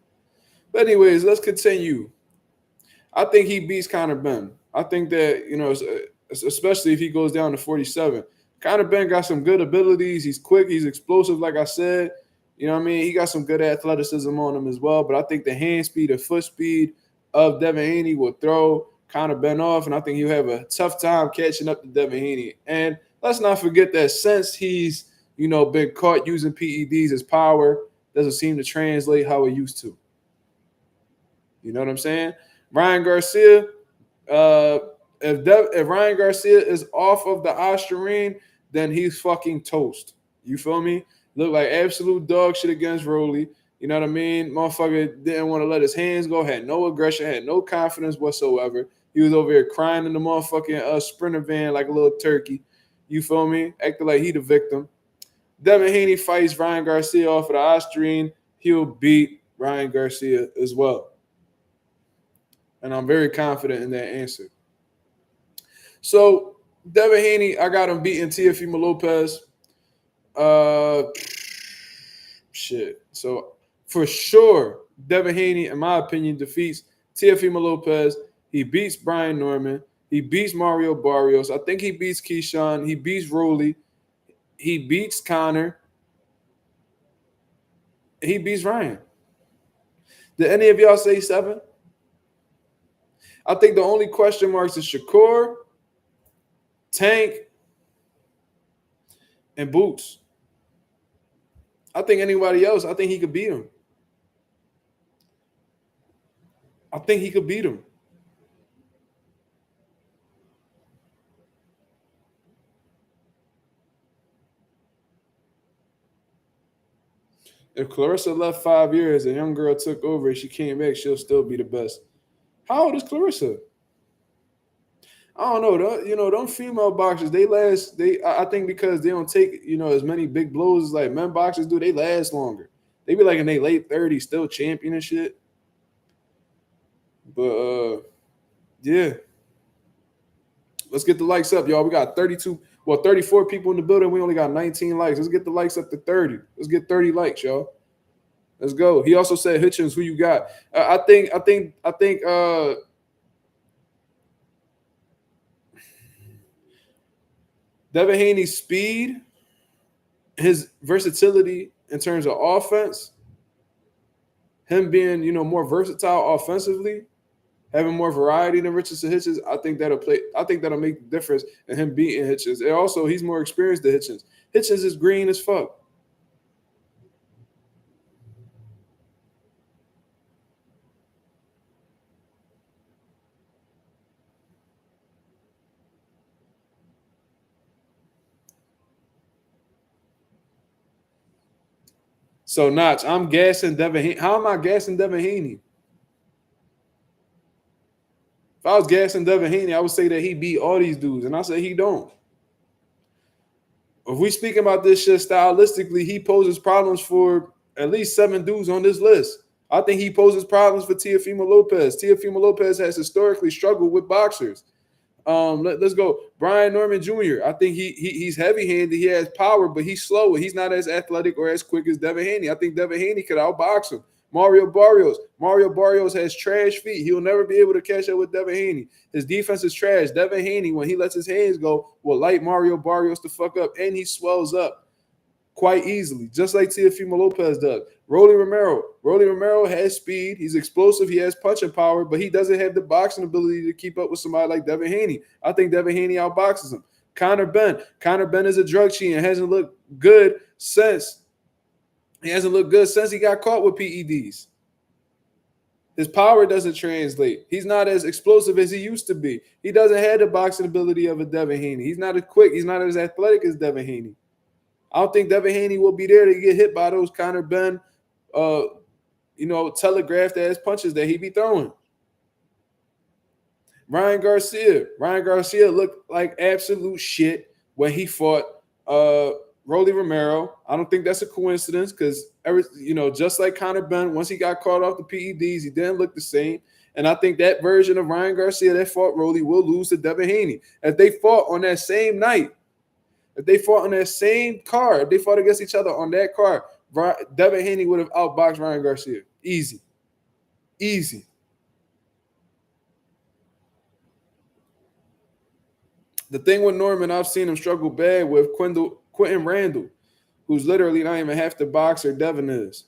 But anyways, let's continue. I think he beats Conor Benn. I think that, especially if he goes down to 47. Conor Benn got some good abilities. He's quick. He's explosive, like I said. You know what I mean? He got some good athleticism on him as well. But I think the hand speed and foot speed of Devin Haney will throw Conor Benn off. And I think he'll have a tough time catching up to Devin Haney. And let's not forget that since he's, been caught using PEDs, his power doesn't seem to translate how it used to. You know what I'm saying? Ryan Garcia, if Ryan Garcia is off of the Ostarine, then he's fucking toast. You feel me? Look like absolute dog shit against Rolly. You know what I mean? Motherfucker didn't want to let his hands go, had no aggression, had no confidence whatsoever. He was over here crying in the motherfucking sprinter van like a little turkey. You feel me? Acting like he the victim. Devin Haney fights Ryan Garcia off of the Ostarine. He'll beat Ryan Garcia as well. And I'm very confident in that answer. So, Devin Haney, I got him beating Teofimo Lopez. Shit. So, for sure, Devin Haney, in my opinion, defeats Teofimo Lopez. He beats Brian Norman. He beats Mario Barrios. I think he beats Keyshawn. He beats Rolly. He beats Connor. He beats Ryan. Did any of y'all say 7? I think the only question marks is Shakur, Tank, and Boots. I think anybody else, I think he could beat him. I think he could beat him. If Clarissa left 5 years, a young girl took over and she came back, she'll still be the best. How old is Clarissa? I don't know. Them female boxers, they last. I think because they don't take, as many big blows as like men boxers do, they last longer. They be like in their late 30s, still champion and shit. But yeah. Let's get the likes up, y'all. We got 34 people in the building. We only got 19 likes. Let's get the likes up to 30. Let's get 30 likes, y'all. Let's go. He also said, Hitchens, who you got? I think Devin Haney's speed, his versatility in terms of offense, him being, more versatile offensively, having more variety than Richardson Hitchens, I think that'll make the difference in him beating Hitchens. And also, he's more experienced than Hitchens. Hitchens is green as fuck. So, Notch, I'm gassing Devin Haney. How am I gassing Devin Haney? If I was gassing Devin Haney, I would say that he beat all these dudes, and I say he don't. If we speaking about this shit stylistically, he poses problems for at least 7 dudes on this list. I think he poses problems for Teofimo Lopez. Teofimo Lopez has historically struggled with boxers. Let's go. Brian Norman Jr. I think he's heavy-handed. He has power, but he's slower. He's not as athletic or as quick as Devin Haney. I think Devin Haney could outbox him. Mario Barrios. Mario Barrios has trash feet. He'll never be able to catch up with Devin Haney. His defense is trash. Devin Haney, when he lets his hands go, will light Mario Barrios the fuck up, and he swells up quite easily, just like Teofimo Lopez does. Rolly Romero has speed. He's explosive. He has punching power, but he doesn't have the boxing ability to keep up with somebody like Devin Haney. I think Devin Haney outboxes him. Conor Ben is a drug cheat and hasn't looked good since he got caught with PEDs. His power doesn't translate. He's not as explosive as he used to be. He doesn't have the boxing ability of a Devin Haney. He's not as quick. He's not as athletic as Devin Haney. I don't think Devin Haney will be there to get hit by those Conor Ben, telegraphed ass punches that he be throwing. Ryan Garcia looked like absolute shit when he fought Rolly Romero. I don't think that's a coincidence because just like Conor Ben, once he got caught off the PEDs, he didn't look the same. And I think that version of Ryan Garcia that fought Rolly will lose to Devin Haney. If they fought on that same night, if they fought on that same card, if they fought against each other on that card, Devin Haney would have outboxed Ryan Garcia. Easy. The thing with Norman, I've seen him struggle bad with Quentin Randall, who's literally not even half the boxer Devin is.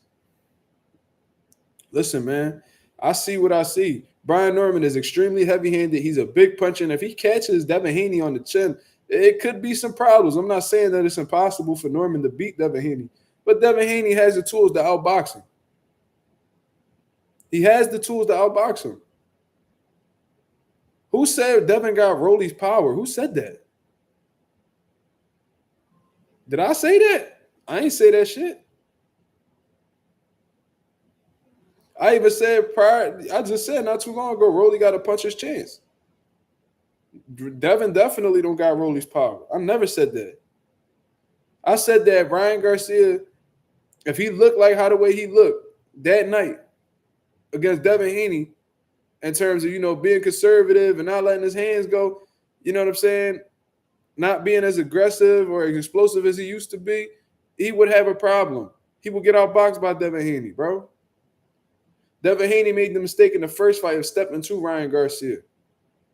Listen, man, I see what I see. Brian Norman is extremely heavy-handed. He's a big puncher, and if he catches Devin Haney on the chin, it could be some problems. I'm not saying that it's impossible for Norman to beat Devin Haney, but Devin Haney has the tools to outbox him. He has the tools to outbox him. Who said Devin got Rolly's power? Who said that? Did I say that? I ain't say that shit. I even said I just said not too long ago, Rolly got a puncher's chance. Devin definitely don't got Rolly's power. I never said that. I said that Ryan Garcia, if he looked like the way he looked that night against Devin Haney, in terms of, being conservative and not letting his hands go, you know what I'm saying? Not being as aggressive or as explosive as he used to be, he would have a problem. He would get outboxed by Devin Haney, bro. Devin Haney made the mistake in the first fight of stepping to Ryan Garcia.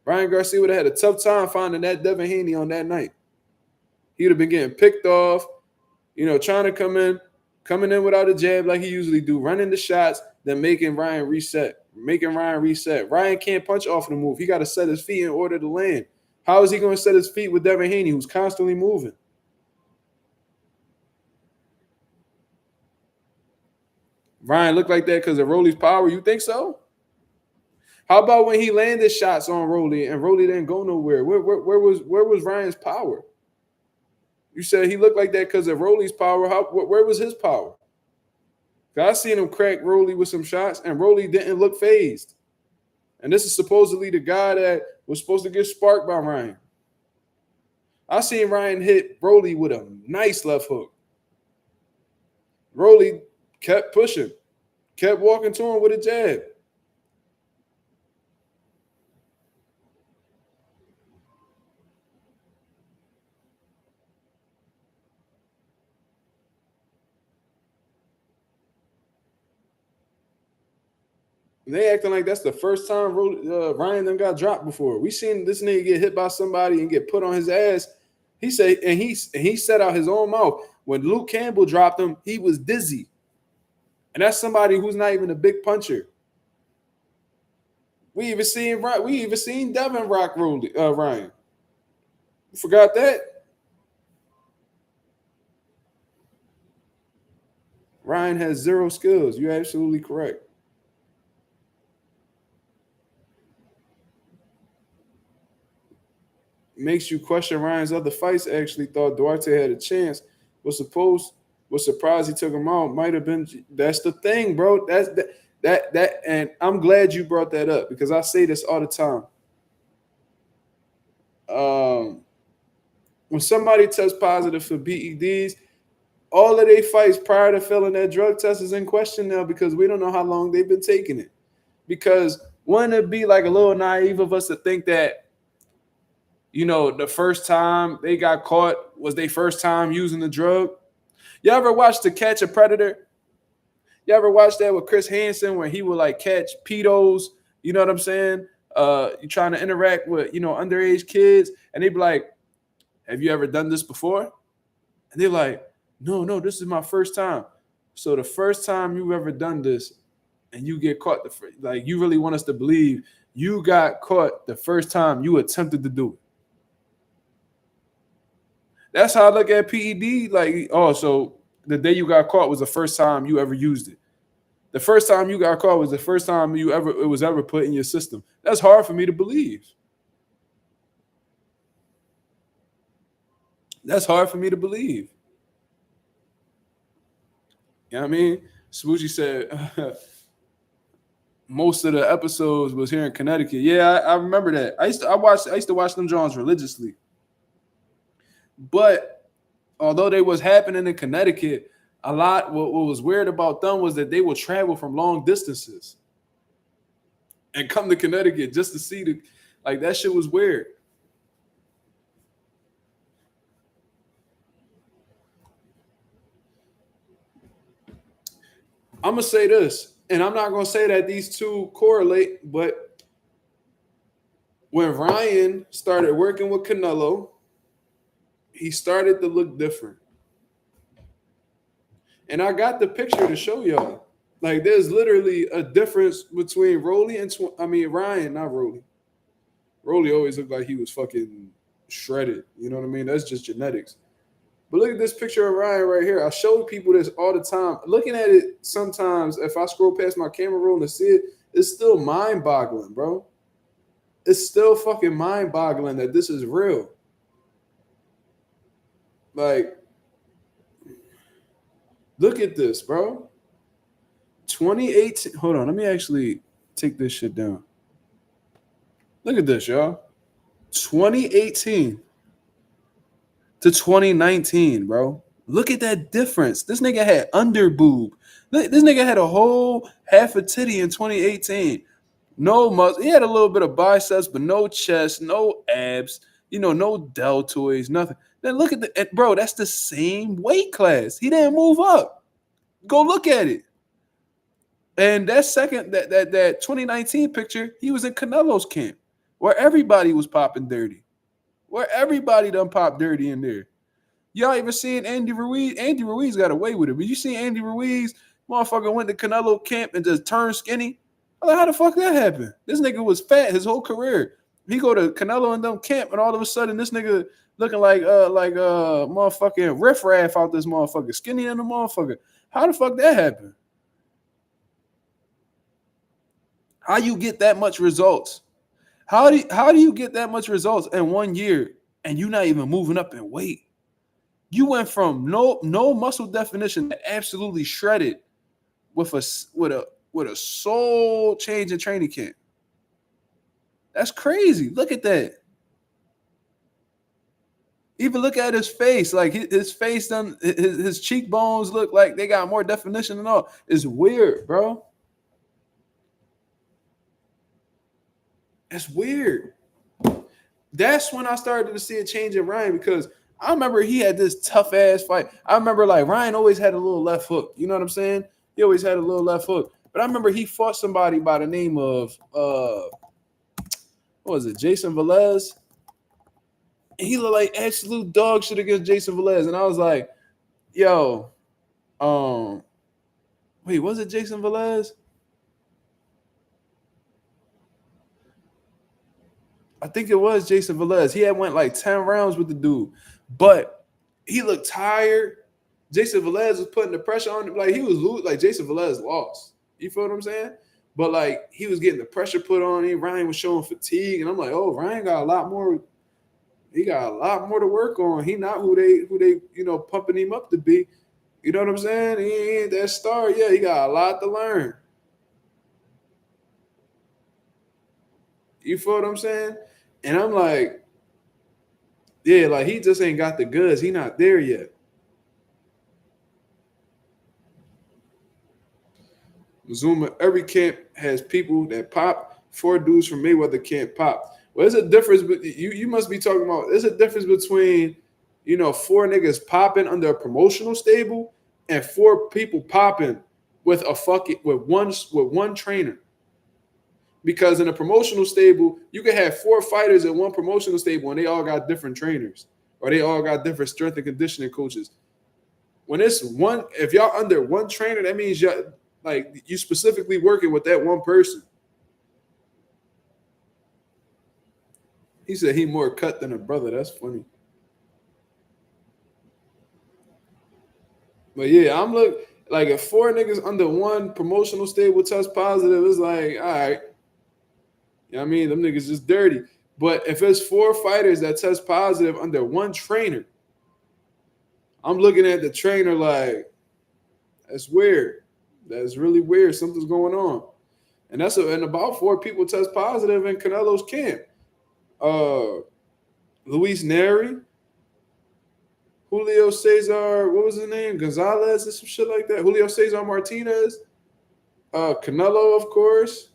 Ryan Garcia would have had a tough time finding that Devin Haney on that night. He would have been getting picked off, trying to coming in without a jab like he usually do, running the shots, then making Ryan reset. Ryan can't punch off the move. He got to set his feet in order to land. How is he going to set his feet with Devin Haney, who's constantly moving? Ryan looked like that because of Rolly's power. You think so? How about when he landed shots on Rolly and Rolly didn't go nowhere? Where was Ryan's power? You said he looked like that because of Rolly's power. Where was his power? I seen him crack Rolly with some shots, and Rolly didn't look phased. And this is supposedly the guy that was supposed to get sparked by Ryan. I seen Ryan hit Rolly with a nice left hook. Rolly kept pushing, kept walking to him with a jab. They acting like that's the first time Ryan done got dropped before. We seen this nigga get hit by somebody and get put on his ass. He said, and he said out his own mouth, when Luke Campbell dropped him, he was dizzy. And that's somebody who's not even a big puncher. We even seen Devin rock Ryan. You forgot that? Ryan has zero skills. You're absolutely correct. Makes you question Ryan's other fights. Actually thought Duarte had a chance. Was surprised he took him out. Might have been. That's the thing, bro. That's that. And I'm glad you brought that up because I say this all the time. When somebody tests positive for PEDs, all of their fights prior to failing that drug test is in question now because we don't know how long they've been taking it. Because wouldn't it be like a little naive of us to think that, you know, the first time they got caught was their first time using the drug? You ever watch To Catch a Predator? You ever watch that with Chris Hansen where he would like catch pedos? You know what I'm saying? You trying to interact with, you know, underage kids, and they be like, "Have you ever done this before?" And they're like, "No, this is my first time." So the first time you've ever done this, and you get caught, like you really want us to believe you got caught the first time you attempted to do it. That's how I look at PED. Like, oh, so the day you got caught was the first time you ever used it. The first time you got caught was the first time it was ever put in your system. That's hard for me to believe. That's hard for me to believe. You know what I mean? Smoochie said most of the episodes was here in Connecticut. Yeah, I remember that. I used to watch them Jones religiously. But although they was happening in Connecticut, a lot what was weird about them was that they would travel from long distances and come to Connecticut just to see the, like, that shit was weird. I'm gonna say this, and I'm not gonna say that these two correlate, but when Ryan started working with Canelo, he started to look different. And I got the picture to show y'all. Like, there's literally a difference between Ryan, not Rolly. Rolly always looked like he was fucking shredded. You know what I mean? That's just genetics. But look at this picture of Ryan right here. I show people this all the time. Looking at it sometimes, if I scroll past my camera roll and see it, it's still mind-boggling, bro. It's still fucking mind-boggling that this is real. Like, look at this, bro. 2018. Hold on. Let me actually take this shit down. Look at this, y'all. 2018 to 2019, bro. Look at that difference. This nigga had under boob. This nigga had a whole half a titty in 2018. No muscle. He had a little bit of biceps, but no chest, no abs, you know, no deltoids, nothing. Then look at the bro, that's the same weight class. He didn't move up. Go look at it. And that 2019 picture, he was in Canelo's camp, where everybody was popping dirty. Where everybody done popped dirty in there. Y'all ever seen Andy Ruiz? Andy Ruiz got away with it. But you see Andy Ruiz, motherfucker went to Canelo camp and just turned skinny? I'm like, how the fuck that happened? This nigga was fat his whole career. He go to Canelo and them camp, and all of a sudden this nigga looking like motherfucking riffraff out this motherfucker, skinny in the motherfucker. How the fuck that happened? How you get that much results? How do you get that much results in 1 year and you not even moving up in weight? You went from no muscle definition to absolutely shredded with a soul change in training camp. That's crazy. Look at that. Even look at his face. Like his face done, his cheekbones look like they got more definition than all. It's weird, bro. It's weird. That's when I started to see a change in Ryan, because I remember he had this tough ass fight. I remember like Ryan always had a little left hook. You know what I'm saying? He always had a little left hook. But I remember he fought somebody by the name of what was it, Jason Velez? And he looked like absolute dog shit against Jason Velez. And I was like, yo, wait, was it Jason Velez? I think it was Jason Velez. He had went like 10 rounds with the dude, but he looked tired. Jason Velez was putting the pressure on him. Like he was losing. Like Jason Velez lost. You feel what I'm saying? But like he was getting the pressure put on him. Ryan was showing fatigue, and I'm like, oh, Ryan got a lot more. He got a lot more to work on. He not who they pumping him up to be. You know what I'm saying? He ain't that star yet. He got a lot to learn. You feel what I'm saying? And I'm like, yeah, like he just ain't got the goods. He not there yet. Mazuma, every camp has people that pop. 4 dudes from Mayweather can't pop. Well, there's a difference, but you must be talking about. There's a difference between 4 niggas popping under a promotional stable and 4 people popping with one trainer. Because in a promotional stable, you can have 4 fighters in one promotional stable and they all got different trainers or they all got different strength and conditioning coaches. When it's one, if y'all under one trainer, that means you specifically working with that one person. He said he more cut than a brother. That's funny. But yeah, I'm like if 4 niggas under one promotional stable test positive, it's like, all right. You know what I mean? Them niggas just dirty. But if it's 4 fighters that test positive under one trainer, I'm looking at the trainer like, that's weird. That's really weird. Something's going on. And and about 4 people test positive in Canelo's camp. Luis Neri, Julio Cesar, what was his name? Gonzalez or some shit like that. Julio Cesar Martinez. Canelo, of course.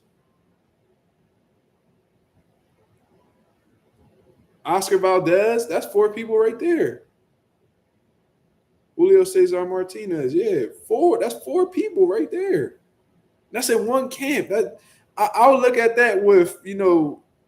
Oscar Valdez. That's 4 people right there. Julio Cesar Martinez. Yeah, 4. That's 4 people right there. That's in one camp. I'll look at that with,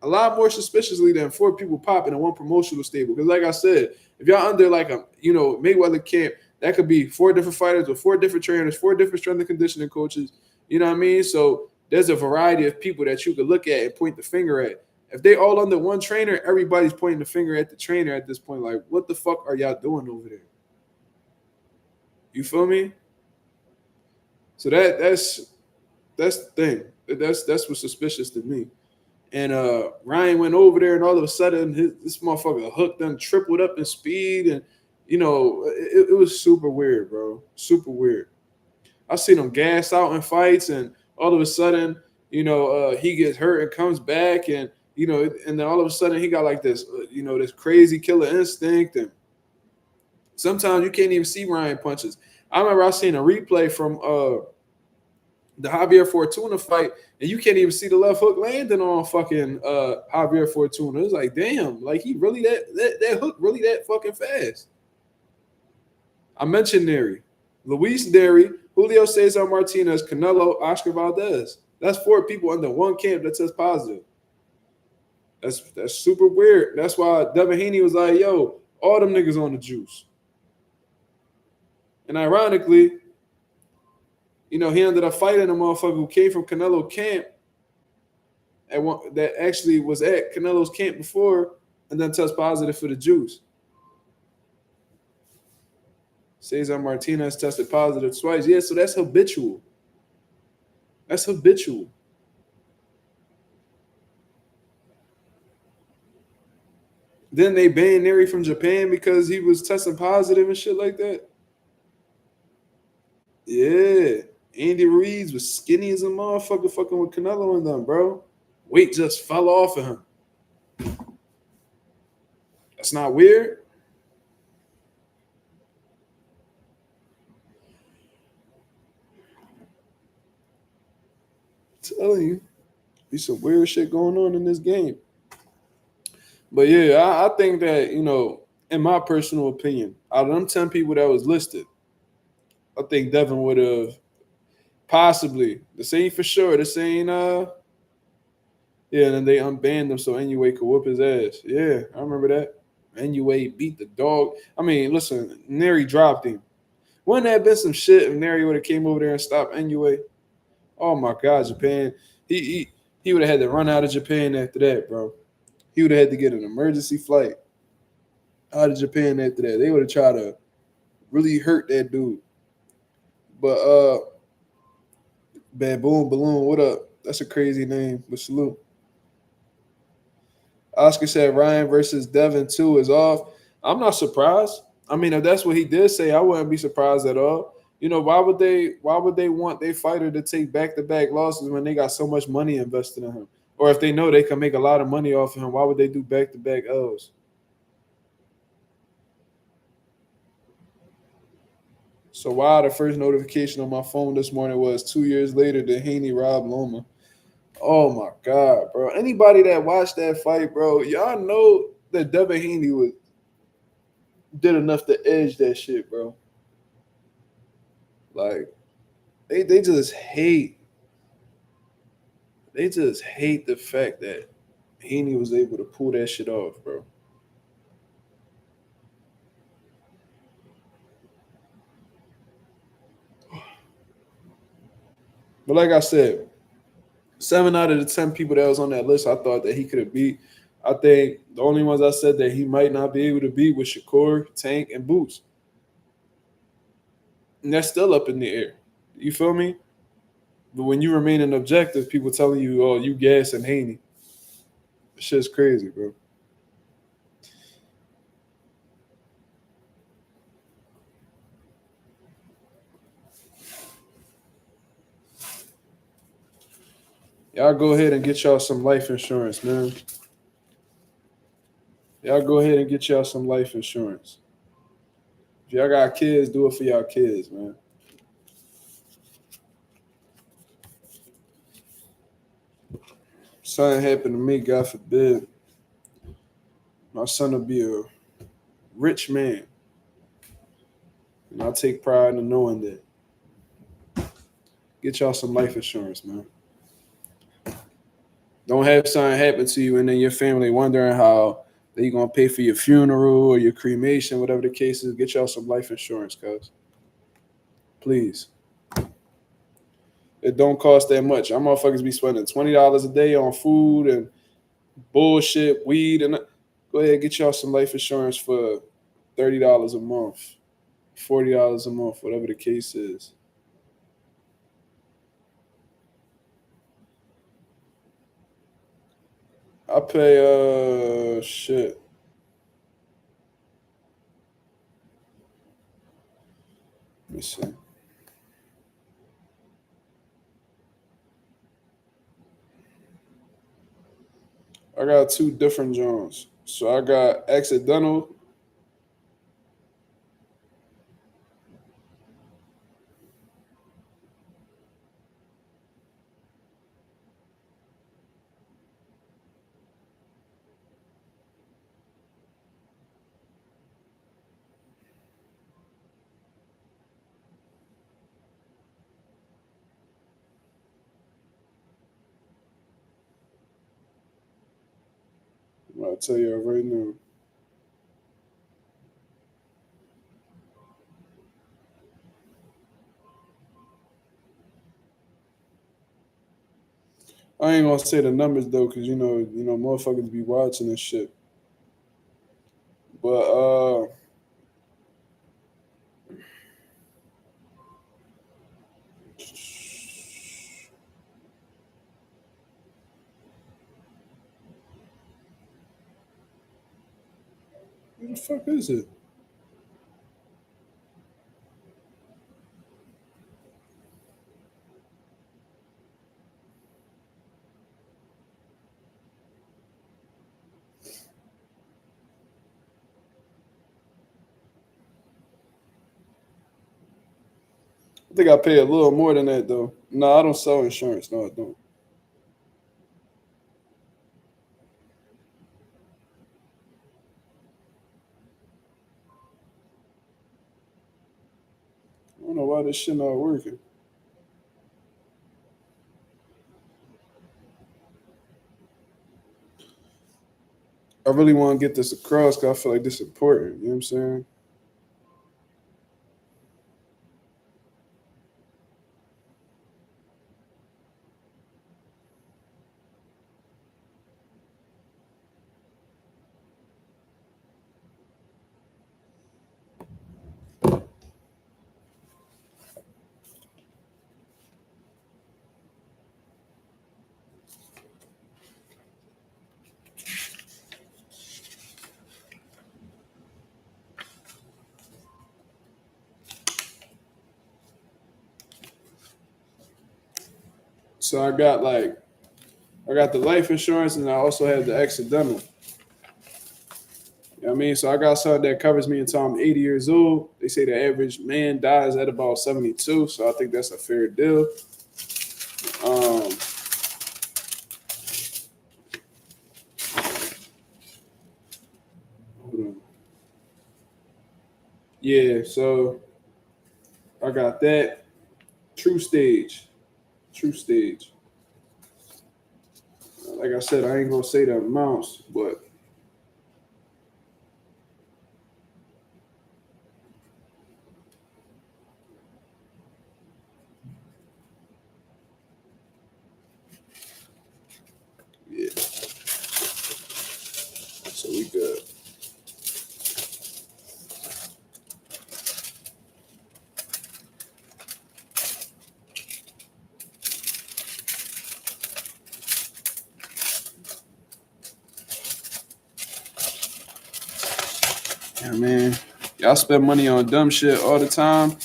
a lot more suspiciously than 4 people popping in one promotional stable. Because like I said, if y'all under like a, Mayweather camp, that could be 4 different fighters with 4 different trainers, 4 different strength and conditioning coaches. You know what I mean? So there's a variety of people that you could look at and point the finger at. If they all under one trainer, everybody's pointing the finger at the trainer at this point. Like, what the fuck are y'all doing over there? You feel me? So that's the thing. That's what's suspicious to me. And Ryan went over there, and all of a sudden, this motherfucker hooked and tripled up in speed, and it was super weird, bro. Super weird. I seen him gas out in fights, and all of a sudden, he gets hurt and comes back, and and then all of a sudden he got like this, this crazy killer instinct, and sometimes you can't even see Ryan punches. I remember I seen a replay from the Javier Fortuna fight, and you can't even see the left hook landing on fucking Javier Fortuna. It's like, damn, like he really that hook really that fucking fast. I mentioned Neri, Luis Neri, Julio Cesar Martinez, Canelo, Oscar Valdez. That's 4 people under one camp that test positive. That's super weird. That's why Devin Haney was like, yo, all them niggas on the juice. And ironically, he ended up fighting a motherfucker who came from Canelo camp that actually was at Canelo's camp before and then test positive for the juice. Cesar Martinez tested positive twice. Yeah, so that's habitual. That's habitual. Then they banned Neri from Japan because he was testing positive and shit like that. Yeah. Andy Ruiz was skinny as a motherfucker fucking with Canelo and them, bro. Weight just fell off of him. That's not weird. I'm telling you, there's some weird shit going on in this game. But yeah, I think that, in my personal opinion, out of them 10 people that was listed, I think Devin would have possibly, this ain't for sure, this ain't, and then they unbanned him so Inoue could whoop his ass. Yeah, I remember that. Inoue beat the dog. I mean, listen, Neri dropped him. Wouldn't that have been some shit if Neri would have came over there and stopped Inoue? Oh my God, Japan. He would have had to run out of Japan after that, bro. He would have had to get an emergency flight out of Japan after that. They would have tried to really hurt that dude. But Baboon Balloon, what up? That's a crazy name, but salute. Oscar said Ryan versus Devin 2 is off. I'm not surprised. I mean, if that's what he did say, I wouldn't be surprised at all. Why would they want their fighter to take back-to-back losses when they got so much money invested in him? Or if they know they can make a lot of money off of him, why would they do back-to-back L's? So why the first notification on my phone this morning was 2 years later that Haney robbed Loma. Oh my God, bro. Anybody that watched that fight, bro, y'all know that Devin Haney did enough to edge that shit, bro. Like, they just hate the fact that Haney was able to pull that shit off, bro. But like I said, 7 out of the 10 people that was on that list, I thought that he could have beat. I think the only ones I said that he might not be able to beat was Shakur, Tank, and Boots. And that's still up in the air. You feel me? But when you remain an objective, people telling you, oh, you gas and Haney. Shit's crazy, bro. Y'all go ahead and get y'all some life insurance, man. Y'all go ahead and get y'all some life insurance. If y'all got kids, do it for y'all kids, man. Something happened to me, God forbid. My son will be a rich man. And I take pride in knowing that. Get y'all some life insurance, man. Don't have something happen to you and then your family wondering how they gonna pay for your funeral or your cremation, whatever the case is. Get y'all some life insurance, cuz. Please. It don't cost that much. Our motherfuckers be spending $20 a day on food and bullshit, weed, and go ahead and get y'all some life insurance for $30 a month, $40 a month, whatever the case is. I pay shit. Let me see. I got 2 different Jones. So I got accidental. I'll tell you right now. I ain't gonna say the numbers though, cause motherfuckers be watching this shit. But what the fuck is it? I think I pay a little more than that though. No, I don't sell insurance. No, I don't. I don't know why this shit not working. I really want to get this across because I feel like this is important. You know what I'm saying? So I got the life insurance and I also have the accidental. You know what I mean? So I got something that covers me until I'm 80 years old. They say the average man dies at about 72, so I think that's a fair deal. Hold on. Yeah, so I got that. True stage. Like I said, I ain't gonna say the amounts, but yeah. So we good. Yeah, man. Y'all spend money on dumb shit all the time.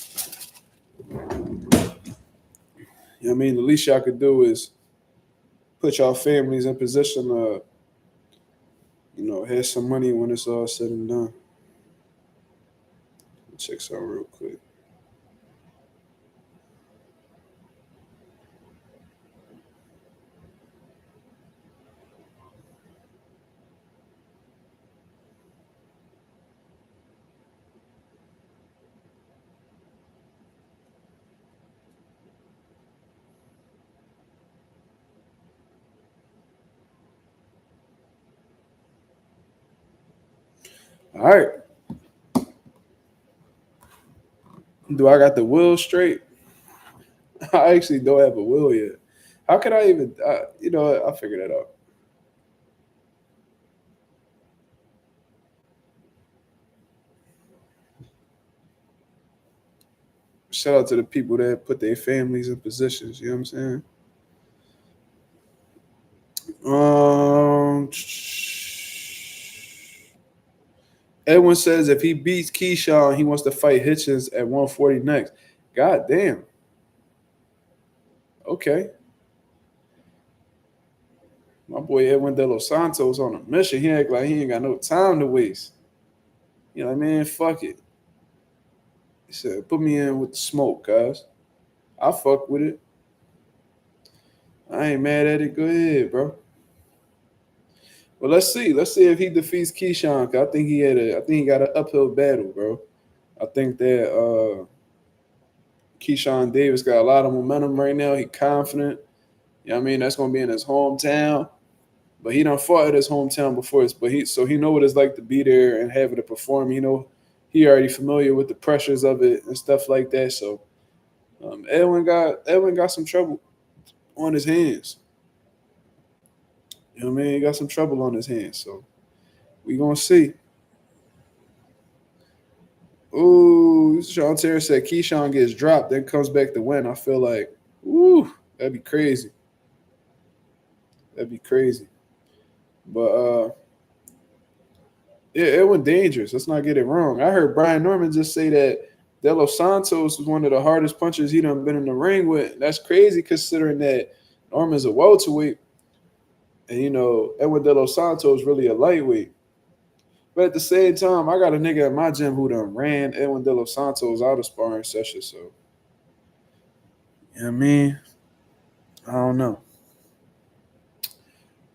You know what I mean? The least y'all could do is put y'all families in position to, have some money when it's all said and done. Check something real quick. All right. Do I got the will straight? I actually don't have a will yet. How could I even? I'll figure that out. Shout out to the people that put their families in positions. You know what I'm saying? Edwin says if he beats Keyshawn, he wants to fight Hitchens at 140 next. God damn. Okay. My boy Edwin De Los Santos on a mission. He act like he ain't got no time to waste. You know what I mean? Fuck it. He said, put me in with the smoke, guys. I fuck with it. I ain't mad at it. Go ahead, bro. Well, let's see. Let's see if he defeats Keyshawn. I think he got an uphill battle, bro. I think that Keyshawn Davis got a lot of momentum right now. He confident. You know what I mean? That's gonna be in his hometown. But he done fought at his hometown before, he know what it's like to be there and have it to perform. He already familiar with the pressures of it and stuff like that. So Edwin got some trouble on his hands. You know what I mean? He got some trouble on his hands. So we gonna see. Ooh, Sean Terry said Keyshawn gets dropped, then comes back to win. I feel like, ooh, that'd be crazy. That'd be crazy. But it went dangerous. Let's not get it wrong. I heard Brian Norman just say that De Los Santos was one of the hardest punchers he done been in the ring with. That's crazy considering that Norman's a welterweight. And, Edwin De Los Santos is really a lightweight. But at the same time, I got a nigga at my gym who done ran Edwin De Los Santos out of sparring session. So, you know what I mean? I don't know.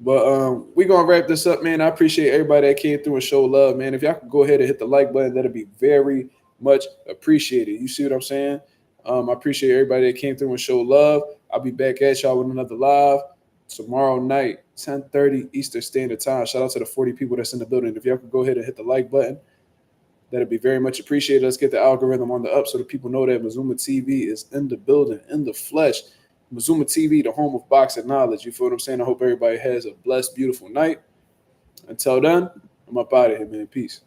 But we going to wrap this up, man. I appreciate everybody that came through and showed love, man. If y'all could go ahead and hit the like button, that'd be very much appreciated. You see what I'm saying? I appreciate everybody that came through and showed love. I'll be back at y'all with another live tomorrow night, 10:30 Eastern Standard Time. Shout out to the 40 people that's in the building. If y'all could go ahead and hit the like button, that'd be very much appreciated. Let's get the algorithm on the up so that people know that Mazuma TV is in the building, in the flesh. Mazuma TV, the home of boxing knowledge. You feel what I'm saying? I hope everybody has a blessed, beautiful night. Until then, I'm up out of here, man. Peace.